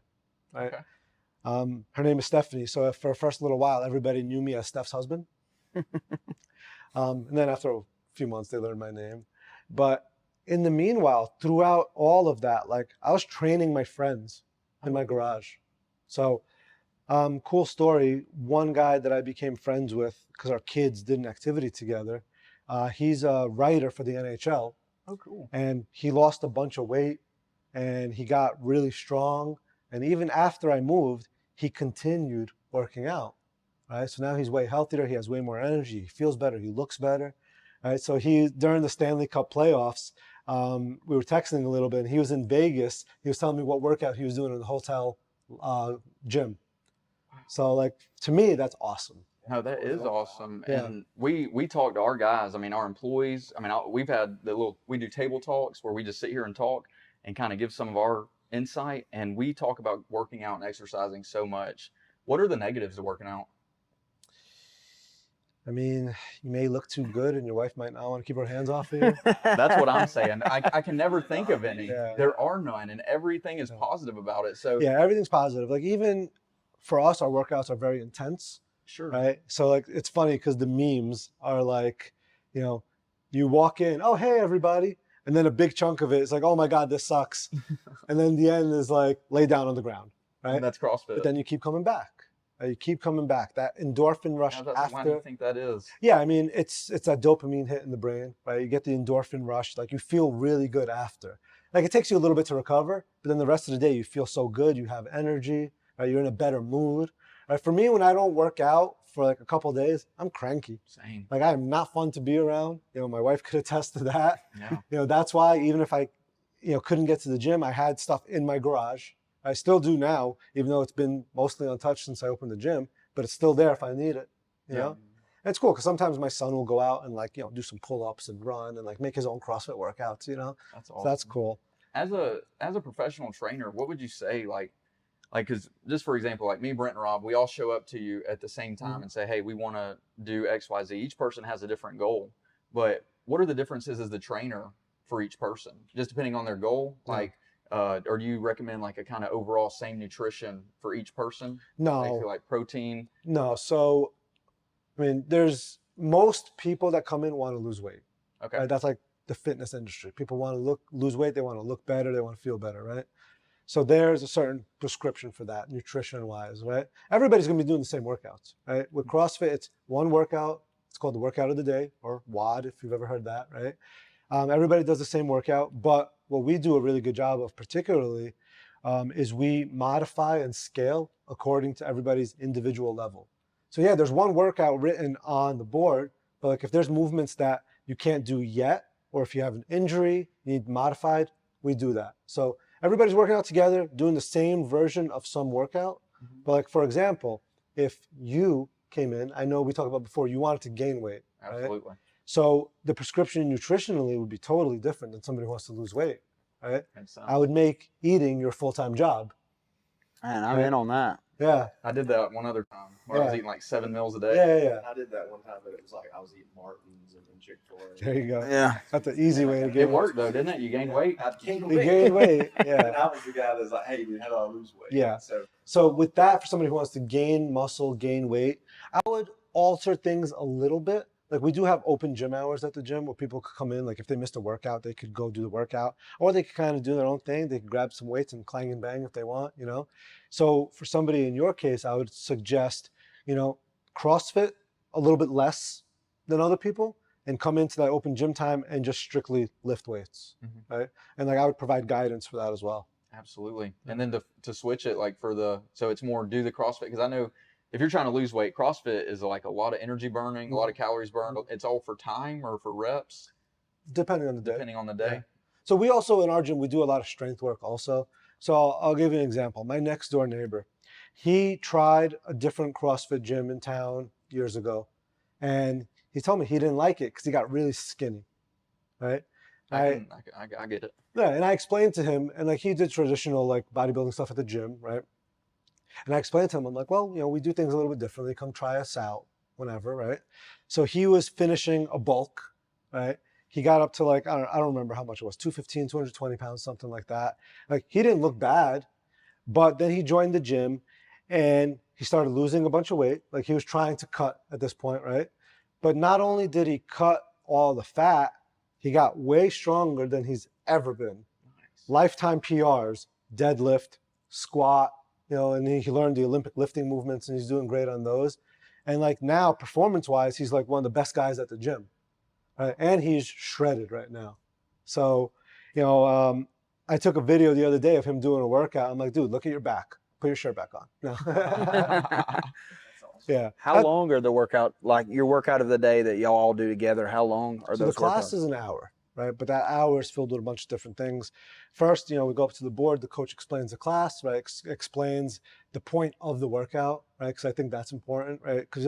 right?
Okay.
Her name is Stephanie. So for the first little while, everybody knew me as Steph's husband. And then after a few months, they learned my name. But in the meanwhile, throughout all of that, like I was training my friends in my garage. So cool story. One guy that I became friends with because our kids did an activity together. He's a writer for the NHL.
Oh, cool.
And he lost a bunch of weight and he got really strong. And even after I moved, he continued working out. Right. So now he's way healthier. He has way more energy. He feels better. He looks better. Right. So he, during the Stanley Cup playoffs, we were texting a little bit and he was in Vegas. He was telling me what workout he was doing in the hotel gym. So like, to me, that's awesome.
No, that is awesome.
Yeah.
And we talk to our guys, I mean, our employees. I mean, we've had we do table talks where we just sit here and talk and kind of give some of our insight. And we talk about working out and exercising so much. What are the negatives of working out?
I mean, you may look too good and your wife might not want to keep her hands off of you.
That's what I'm saying. I can never think of any.
Yeah.
There are none, and everything is positive about it. So
Yeah, everything's positive. Like even for us, our workouts are very intense,
sure.
right? So like, it's funny because the memes are like, you know, you walk in, oh, hey, everybody. And then a big chunk of it is like, oh my God, this sucks. And then the end is like, lay down on the ground, right?
And that's CrossFit.
But then you keep coming back. You keep coming back. That endorphin rush
Why do you think that is?
Yeah, I mean, it's that dopamine hit in the brain, right? You get the endorphin rush, like you feel really good after. Like it takes you a little bit to recover, but then the rest of the day you feel so good, you have energy, right? You're in a better mood. Right? For me, when I don't work out for like a couple of days, I'm cranky.
Same.
Like I'm not fun to be around. You know, my wife could attest to that.
Yeah.
You know, that's why even if I, you know, couldn't get to the gym, I had stuff in my garage. I still do now, even though it's been mostly untouched since I opened the gym, but it's still there if I need it, you know? And it's cool because sometimes my son will go out and like, you know, do some pull-ups and run and like make his own CrossFit workouts, you know?
That's awesome.
So that's cool.
As a professional trainer, what would you say, like, because just for example, like me, Brent and Rob, we all show up to you at the same time and say, hey, we want to do X, Y, Z. Each person has a different goal, but what are the differences as the trainer for each person, just depending on their goal? Like, or do you recommend like a kind of overall same nutrition for each person?
No.
Like protein?
No. So, I mean, there's most people that come in want to lose weight.
Okay.
Right? That's like the fitness industry. People want to lose weight. They want to look better. They want to feel better, right? So there's a certain prescription for that, nutrition-wise, right? Everybody's going to be doing the same workouts, right? With CrossFit, it's one workout. It's called the workout of the day, or WOD, if you've ever heard that, right? Everybody does the same workout, but what we do a really good job of particularly is we modify and scale according to everybody's individual level. So yeah, there's one workout written on the board, but like if there's movements that you can't do yet, or if you have an injury, you need modified, we do that. So everybody's working out together, doing the same version of some workout. But like, for example, if you came in, I know we talked about before, you wanted to gain weight.
Absolutely.
Right? So the prescription nutritionally would be totally different than somebody who wants to lose weight, right? I would make eating your full-time job.
Man, I'm in on that.
Yeah.
I did that one other time where I was
Yeah.
eating like 7 meals a day.
Yeah.
I did that one time, but it was like I was eating Martins and then Chick-fil-A.
There you go.
Yeah.
That's the easy way to
It
get
worked though, didn't it? You gained weight.
I gained
You
weight.
gained weight.
And
Yeah.
I was the guy that's like, hey, dude, how do I lose weight?
Yeah.
So
So with that, for somebody who wants to gain muscle, gain weight, I would alter things a little bit. Like we do have open gym hours at the gym where people could come in. Like if they missed a workout, they could go do the workout, or they could kind of do their own thing. They could grab some weights and clang and bang if they want, you know. So for somebody in your case, I would suggest, you know, CrossFit a little bit less than other people, and come into that open gym time and just strictly lift weights, right? And like I would provide guidance for that as well.
Absolutely. And then to switch it like so it's more do the CrossFit, because I know if you're trying to lose weight, CrossFit is like a lot of energy burning, a lot of calories burned. It's all for time or for reps?
Depending on the day.
Depending on the day.
Yeah. So we also, in our gym, we do a lot of strength work also. So I'll give you an example. My next door neighbor, he tried a different CrossFit gym in town years ago. And he told me he didn't like it because he got really skinny, right?
I get it.
Yeah, and I explained to him, and like he did traditional like bodybuilding stuff at the gym, right? And I explained to him, I'm like, well, you know, we do things a little bit differently. Come try us out, whenever, right? So he was finishing a bulk, right? He got up to like, I don't remember how much it was, 215, 220 pounds, something like that. Like he didn't look bad, but then he joined the gym and he started losing a bunch of weight. Like he was trying to cut at this point, right? But not only did he cut all the fat, he got way stronger than he's ever been.
Nice.
Lifetime PRs, deadlift, squat, you know, and he learned the Olympic lifting movements and he's doing great on those. And like now, performance-wise, he's like one of the best guys at the gym, right? And he's shredded right now. So, you know, I took a video the other day of him doing a workout. I'm like, dude, look at your back. Put your shirt back on. No. Yeah.
How long are the workout, like your workout of the day that y'all all do together? How long are
So
those
the class
workouts?
is an hour, right? But that hour is filled with a bunch of different things. First, you know, we go up to the board, the coach explains the class, right? Explains the point of the workout, right? Because I think that's important, right? Because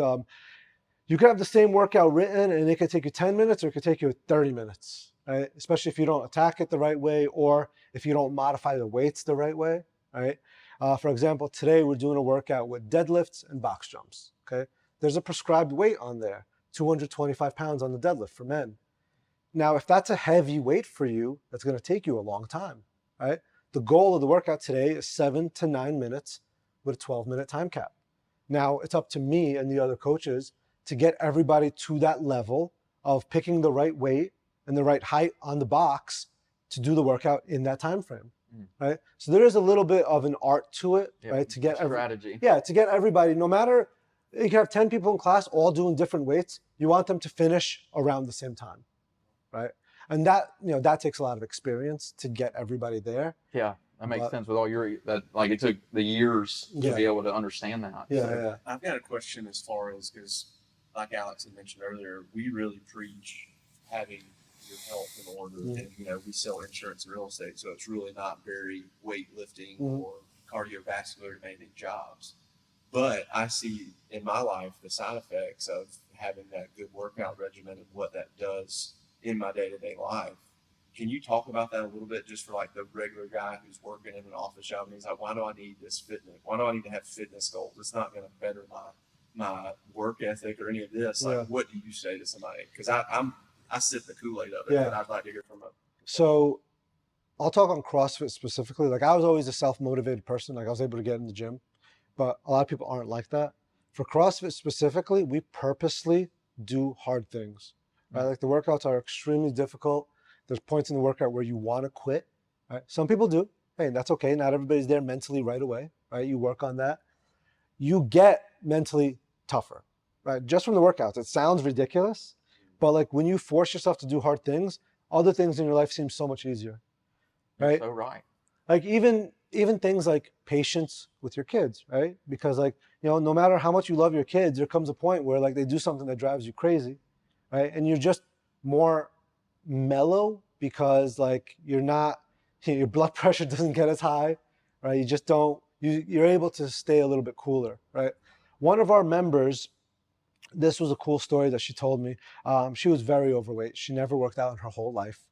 you can have the same workout written and it could take you 10 minutes or it could take you 30 minutes, right? Especially if you don't attack it the right way or if you don't modify the weights the right way, right? For example, today we're doing a workout with deadlifts and box jumps, okay? There's a prescribed weight on there, 225 pounds on the deadlift for men. Now, if that's a heavy weight for you, that's gonna take you a long time, right? The goal of the workout today is 7 to 9 minutes with a 12-minute time cap. Now, it's up to me and the other coaches to get everybody to that level of picking the right weight and the right height on the box to do the workout in that time frame. Right, so there is a little bit of an art to it, right? To get
strategy.
To get everybody, no matter you can have 10 people in class all doing different weights, you want them to finish around the same time, right? And that, you know, that takes a lot of experience to get everybody there.
Yeah, that makes sense with all like it took the years to be able to understand that.
Yeah.
I've got a question as far as, because like Alex had mentioned earlier, we really preach having your health in order, and you know, we sell insurance and real estate, so it's really not very weightlifting or cardiovascular demanding jobs. But I see in my life the side effects of having that good workout regimen and what that does in my day-to-day life. Can you talk about that a little bit, just for like the regular guy who's working in an office job and he's like, why do I need this fitness? Why do I need to have fitness goals? It's not going to better my work ethic or any of this. Like, what do you say to somebody? Because I sip the Kool-Aid of it, but I'd like to hear from
So I'll talk on CrossFit specifically. Like I was always a self-motivated person. Like I was able to get in the gym, but a lot of people aren't like that. For CrossFit specifically, we purposely do hard things, right? Like the workouts are extremely difficult. There's points in the workout where you want to quit, right? Some people do. Hey, that's okay. Not everybody's there mentally right away, right? You work on that. You get mentally tougher, right? Just from the workouts. It sounds ridiculous, but like when you force yourself to do hard things, other things in your life seem so much easier, right?
You're so right.
Like even things like patience with your kids, right? Because like, you know, no matter how much you love your kids, there comes a point where like they do something that drives you crazy, right? And you're just more mellow because like you're not, your blood pressure doesn't get as high, right? You just don't, you're able to stay a little bit cooler, right? One of our members, this was a cool story that she told me. She was very overweight. She never worked out in her whole life.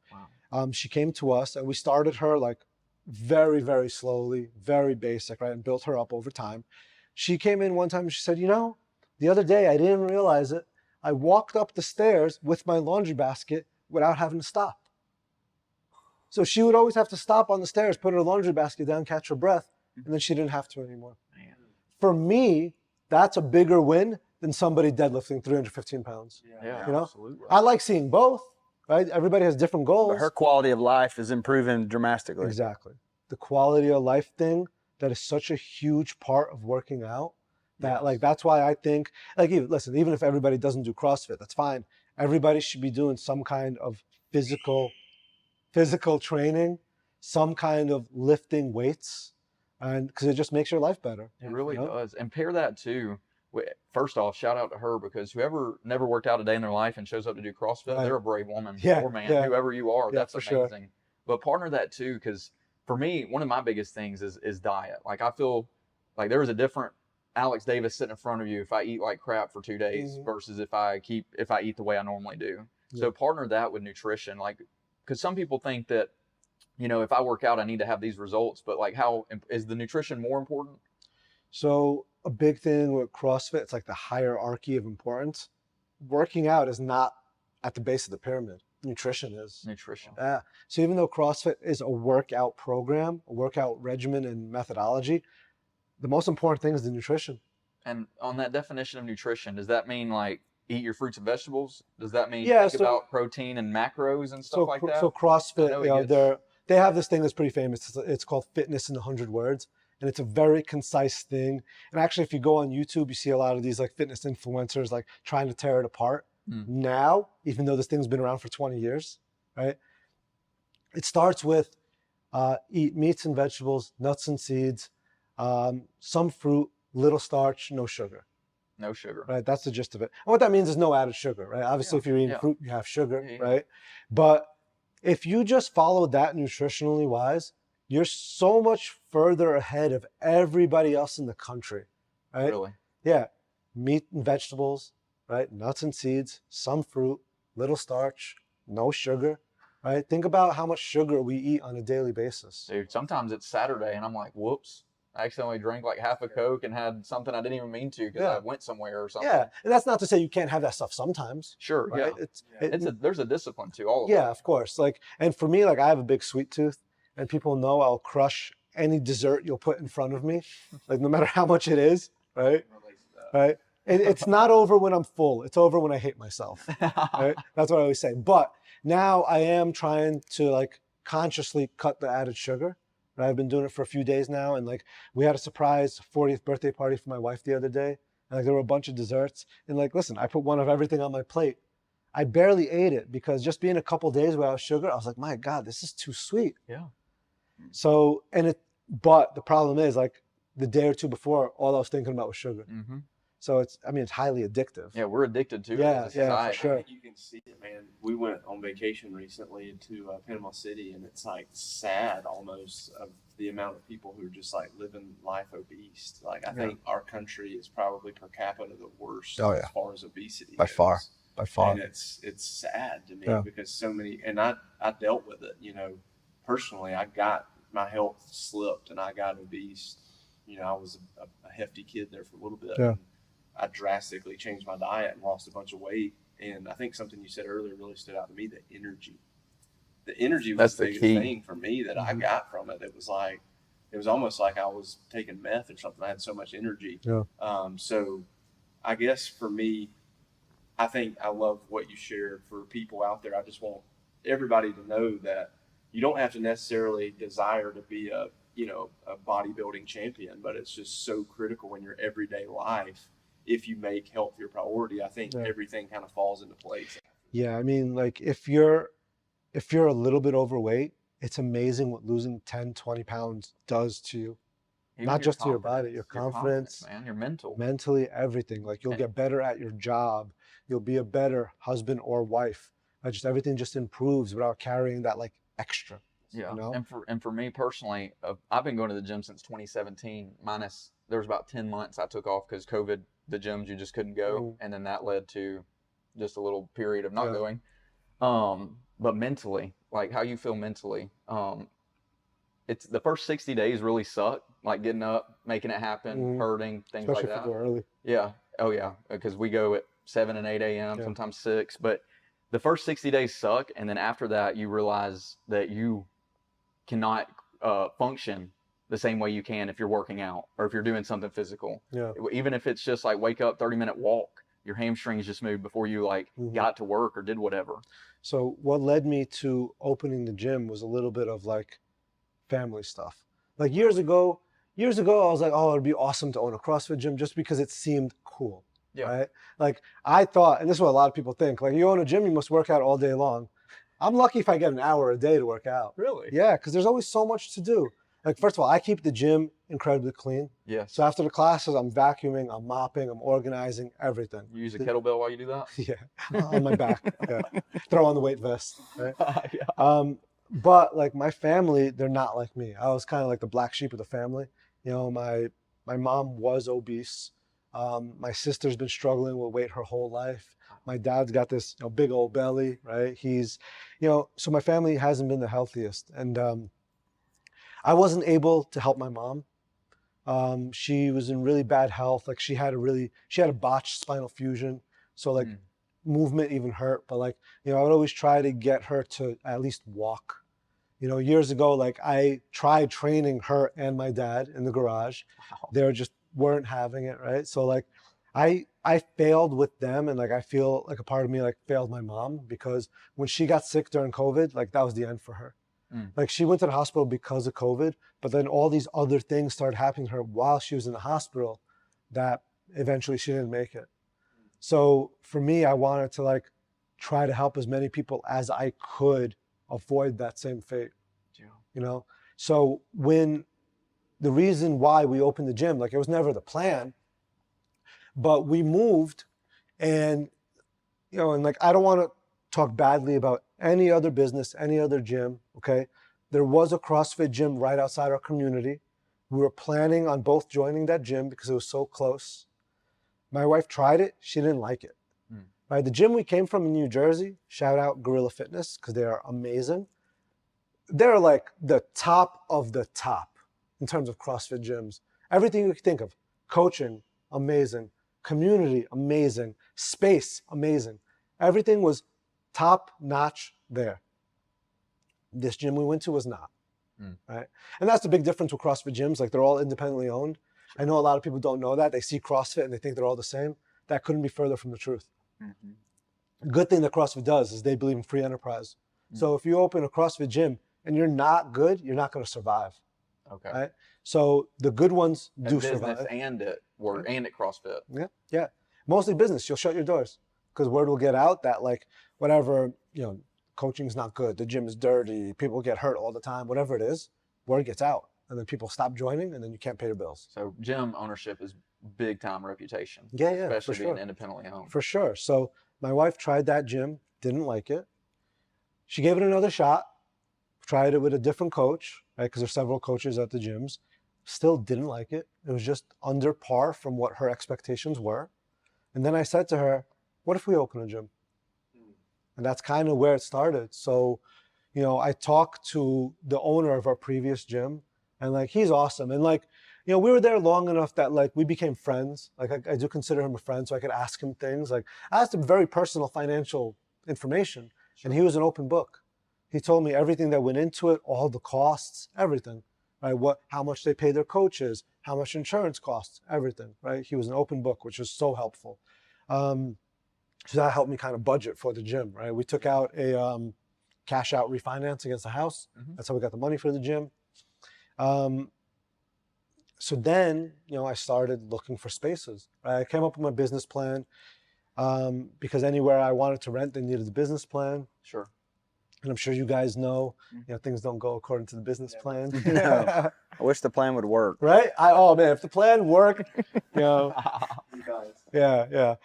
Wow.
She came to us and we started her like very, very slowly, very basic, right? And built her up over time. She came in one time and she said, you know, the other day I didn't realize it. I walked up the stairs with my laundry basket without having to stop. So she would always have to stop on the stairs, put her laundry basket down, catch her breath, and then she didn't have to anymore.
Man.
For me, that's a bigger win than somebody deadlifting 315 pounds.
Yeah,
You know?
absolutely.
I like seeing both, right? Everybody has different goals.
But her quality of life is improving dramatically.
Exactly. The quality of life thing, that is such a huge part of working out. That like, that's why I think, like, even if everybody doesn't do CrossFit, that's fine. Everybody should be doing some kind of physical training, some kind of lifting weights, and because it just makes your life better.
It really does. And pair that too. First off, shout out to her, because whoever never worked out a day in their life and shows up to do CrossFit,
Right.
they're a brave woman
Yeah,
or man,
yeah.
whoever you are.
Yeah,
That's
for
amazing.
sure.
But partner that too, because for me, one of my biggest things is diet. Like, I feel like there is a different Alex Davis sitting in front of you if I eat like crap for 2 days versus if I eat the way I normally do.
Yeah.
So partner that with nutrition, like, because some people think that, you know, if I work out, I need to have these results, but like, how is the nutrition more important?
So a big thing with CrossFit, it's like the hierarchy of importance. Working out is not at the base of the pyramid. Nutrition is.
Nutrition.
Yeah. So even though CrossFit is a workout program, a workout regimen and methodology, the most important thing is the nutrition.
And on that definition of nutrition, does that mean like eat your fruits and vegetables? Does that mean
Yeah,
think about protein and macros and stuff like that?
So CrossFit,
know
you
it
know, they have this thing that's pretty famous. It's called Fitness in 100 Words. And it's a very concise thing. And actually, if you go on YouTube, you see a lot of these like fitness influencers like trying to tear it apart. Now, even though this thing's been around for 20 years, right? It starts with eat meats and vegetables, nuts and seeds, some fruit, little starch, no sugar.
No sugar.
Right, that's the gist of it. And what that means is no added sugar, right? Obviously, if you're eating fruit, you have sugar, right? But if you just follow that nutritionally wise, you're so much further ahead of everybody else in the country, right?
Really?
Yeah, meat and vegetables, right? Nuts and seeds, some fruit, little starch, no sugar, right? Think about how much sugar we eat on a daily basis.
Dude, sometimes it's Saturday and I'm like, whoops. I accidentally drank like half a Coke and had something I didn't even mean to because I went somewhere or something.
Yeah, and that's not to say you can't have that stuff sometimes.
Sure,
right?
There's a discipline to all of
yeah,
it.
of course. Like, and for me, like I have a big sweet tooth, and people know I'll crush any dessert you'll put in front of me, like no matter how much it is, right? Right. And it's not over when I'm full. It's over when I hate myself. Right? That's what I always say. But now I am trying to like consciously cut the added sugar. Right? I've been doing it for a few days now, and like we had a surprise 40th birthday party for my wife the other day, and like there were a bunch of desserts. And like, listen, I put one of everything on my plate. I barely ate it because just being a couple days without sugar, I was like, my God, this is too sweet.
Yeah.
So, but the problem is like the day or two before, all I was thinking about was sugar.
Mm-hmm.
So it's highly addictive.
Yeah, we're addicted to it.
Yeah,
as a
yeah, for
society.
sure.
I think you can see it, man. We went on vacation recently to Panama City, and it's like sad almost of the amount of people who are just like living life obese. Like I think our country is probably per capita the worst as far as obesity
By far.
And it's sad to me because so many, and I dealt with it, you know, personally. I got my health slipped and I got obese. You know, I was a hefty kid there for a little bit.
Yeah.
And I drastically changed my diet and lost a bunch of weight. And I think something you said earlier really stood out to me, the energy. The energy was the biggest thing for me that I got from it. It was almost like I was taking meth or something. I had so much energy.
Yeah.
So I guess for me, I think I love what you shared for people out there. I just want everybody to know that you don't have to necessarily desire to be a bodybuilding champion, but it's just so critical in your everyday life. If you make health your priority, I think everything kind of falls into place.
Yeah, I mean, like if you're a little bit overweight, it's amazing what losing 10, 20 pounds does to you.
Even
Not
your
just to your body, your confidence,
man, your mental.
mentally, everything. Like you'll get better at your job. You'll be a better husband or wife. Just everything just improves without carrying that like extra.
Yeah,
you know?
and for me personally, I've been going to the gym since 2017. There was about 10 months I took off because COVID. The gyms you just couldn't go, and then that led to just a little period of not going. But mentally, like how you feel mentally, it's the first 60 days really suck. like getting up, making it happen, hurting, things
Especially
like
if
that.
you go early.
Yeah. Oh yeah. Because we go at 7 and 8 a.m.
Yeah.
sometimes 6. But the first 60 days suck, and then after that, you realize that you cannot function the same way you can if you're working out or if you're doing something physical.
Yeah.
Even if it's just like wake up, 30-minute walk, your hamstrings just moved before you like got to work or did whatever.
So what led me to opening the gym was a little bit of like family stuff. Like years ago, I was like, oh, it'd be awesome to own a CrossFit gym just because it seemed cool.
Yeah.
Right? Like I thought, and this is what a lot of people think, like you own a gym, you must work out all day long. I'm lucky if I get an hour a day to work out.
Really?
Yeah, because there's always so much to do. Like, first of all, I keep the gym incredibly clean.
Yes.
So after the classes, I'm vacuuming, I'm mopping, I'm organizing, everything.
You use a kettlebell while you do that?
Yeah, on my back. Yeah. Throw on the weight vest. Right?
Yeah.
But like my family, they're not like me. I was kind of like the black sheep of the family. You know, my mom was obese. My sister's been struggling with weight her whole life. My dad's got this big old belly, right? He's, so my family hasn't been the healthiest. And I wasn't able to help my mom. She was in really bad health. Like she had a botched spinal fusion. So like movement even hurt. But like, I would always try to get her to at least walk. Years ago, like I tried training her and my dad in the garage.
Wow.
They just weren't having it, right? So like I failed with them, and like I feel like a part of me like failed my mom, because when she got sick during COVID, like that was the end for her. Like she went to the hospital because of COVID, but then all these other things started happening to her while she was in the hospital that eventually she didn't make it. So for me, I wanted to like try to help as many people as I could avoid that same fate.
Yeah.
So when the reason why we opened the gym, like it was never the plan, but we moved, and and like I don't want to talk badly about any other business, any other gym, okay? There was a CrossFit gym right outside our community. We were planning on both joining that gym because it was so close. My wife tried it, she didn't like it. Right? The gym we came from in New Jersey, shout out Gorilla Fitness, because they are amazing. They're like the top of the top in terms of CrossFit gyms. Everything you can think of. Coaching, amazing. Community, amazing. Space, amazing. Everything was top notch there. This gym we went to was not. Right? And that's the big difference with CrossFit gyms. Like they're all independently owned. I know a lot of people don't know that. They see CrossFit and they think they're all the same. That couldn't be further from the truth. The good thing that CrossFit does is they believe in free enterprise. So if you open a CrossFit gym and you're not good, you're not going to survive.
Okay.
Right? So the good ones
At
do
business
survive.
and at work and at CrossFit.
Yeah. Mostly business. You'll shut your doors because word will get out that like whatever, coaching's not good. The gym is dirty. People get hurt all the time. Whatever it is, word gets out. And then people stop joining, and then you can't pay your bills.
So gym ownership is big time reputation.
Yeah,
Especially
for
being
sure.
independently owned.
For sure. So my wife tried that gym, didn't like it. She gave it another shot, tried it with a different coach, right? Because there's several coaches at the gyms. Still didn't like it. It was just under par from what her expectations were. And then I said to her, what if we open a gym? And that's kind of where it started. So, I talked to the owner of our previous gym, and like, he's awesome. And like, we were there long enough that like we became friends. Like I do consider him a friend, so I could ask him things. Like I asked him very personal financial information, and he was an open book. He told me everything that went into it, all the costs, everything, right? How much they pay their coaches, how much insurance costs, everything, right? He was an open book, which was so helpful. So that helped me kind of budget for the gym, right? We took out a cash out refinance against the house. That's how we got the money for the gym. So then, I started looking for spaces. Right? I came up with my business plan because anywhere I wanted to rent, they needed a business plan.
Sure.
And I'm sure you guys know, things don't go according to the business plan.
No. I wish the plan would work.
Right? Oh man, if the plan worked,
You guys.
yeah.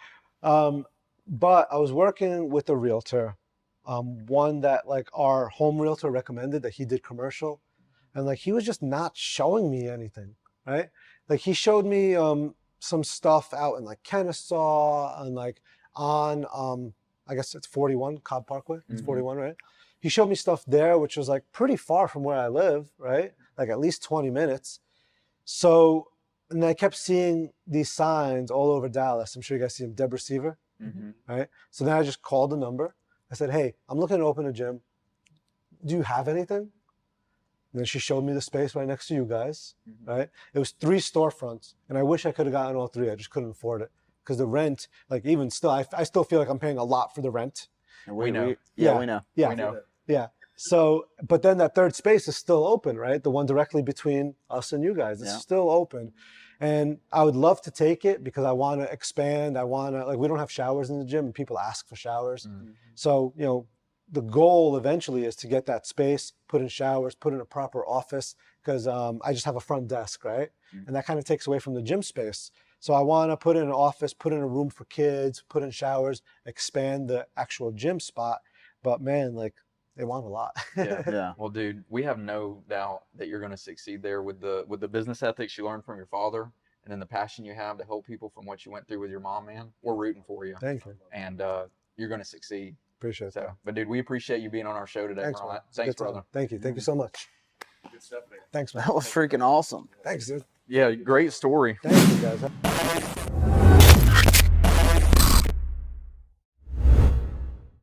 But I was working with a realtor, one that like our home realtor recommended, that he did commercial, and like he was just not showing me anything, right? Like he showed me some stuff out in like Kennesaw and like on I guess it's 41 Cobb Parkway. It's 41, right? He showed me stuff there, which was like pretty far from where I live, right? Like at least 20 minutes. So, and I kept seeing these signs all over Dallas. I'm sure you guys see them, Deborah Seaver, right? So then I just called the number. I said, hey, I'm looking to open a gym. Do you have anything? And then she showed me the space right next to you guys, right? It was 3 storefronts, and I wish I could have gotten all 3. I just couldn't afford it because the rent, like even still, I still feel like I'm paying a lot for the rent.
We know.
Yeah.
We know.
Yeah.
We know.
Yeah. So, but then that third space is still open, right? The one directly between us and you guys. It's still open. And I would love to take it because I want to expand. I want to, like, we don't have showers in the gym and people ask for showers. So, you know, the goal eventually is to get that space, put in showers, put in a proper office, because I just have a front desk, right? And that kind of takes away from the gym space. So I want to put in an office, put in a room for kids, put in showers, expand the actual gym spot. But man, like, they want a lot.
Yeah.
Well, dude, we have no doubt that you're going to succeed there with the business ethics you learned from your father, and then the passion you have to help people from what you went through with your mom, man. We're rooting for you.
Thank you.
And you're going to succeed.
Appreciate it.
So, but dude, we appreciate you being on our show today,
Thanks,
Marat.
man.
Thanks,
Good time.
brother.
Thank you. Thank you so much.
Good stuff, man.
Thanks, man.
That was freaking awesome.
Thanks, dude.
Yeah, great story.
Thank you, guys.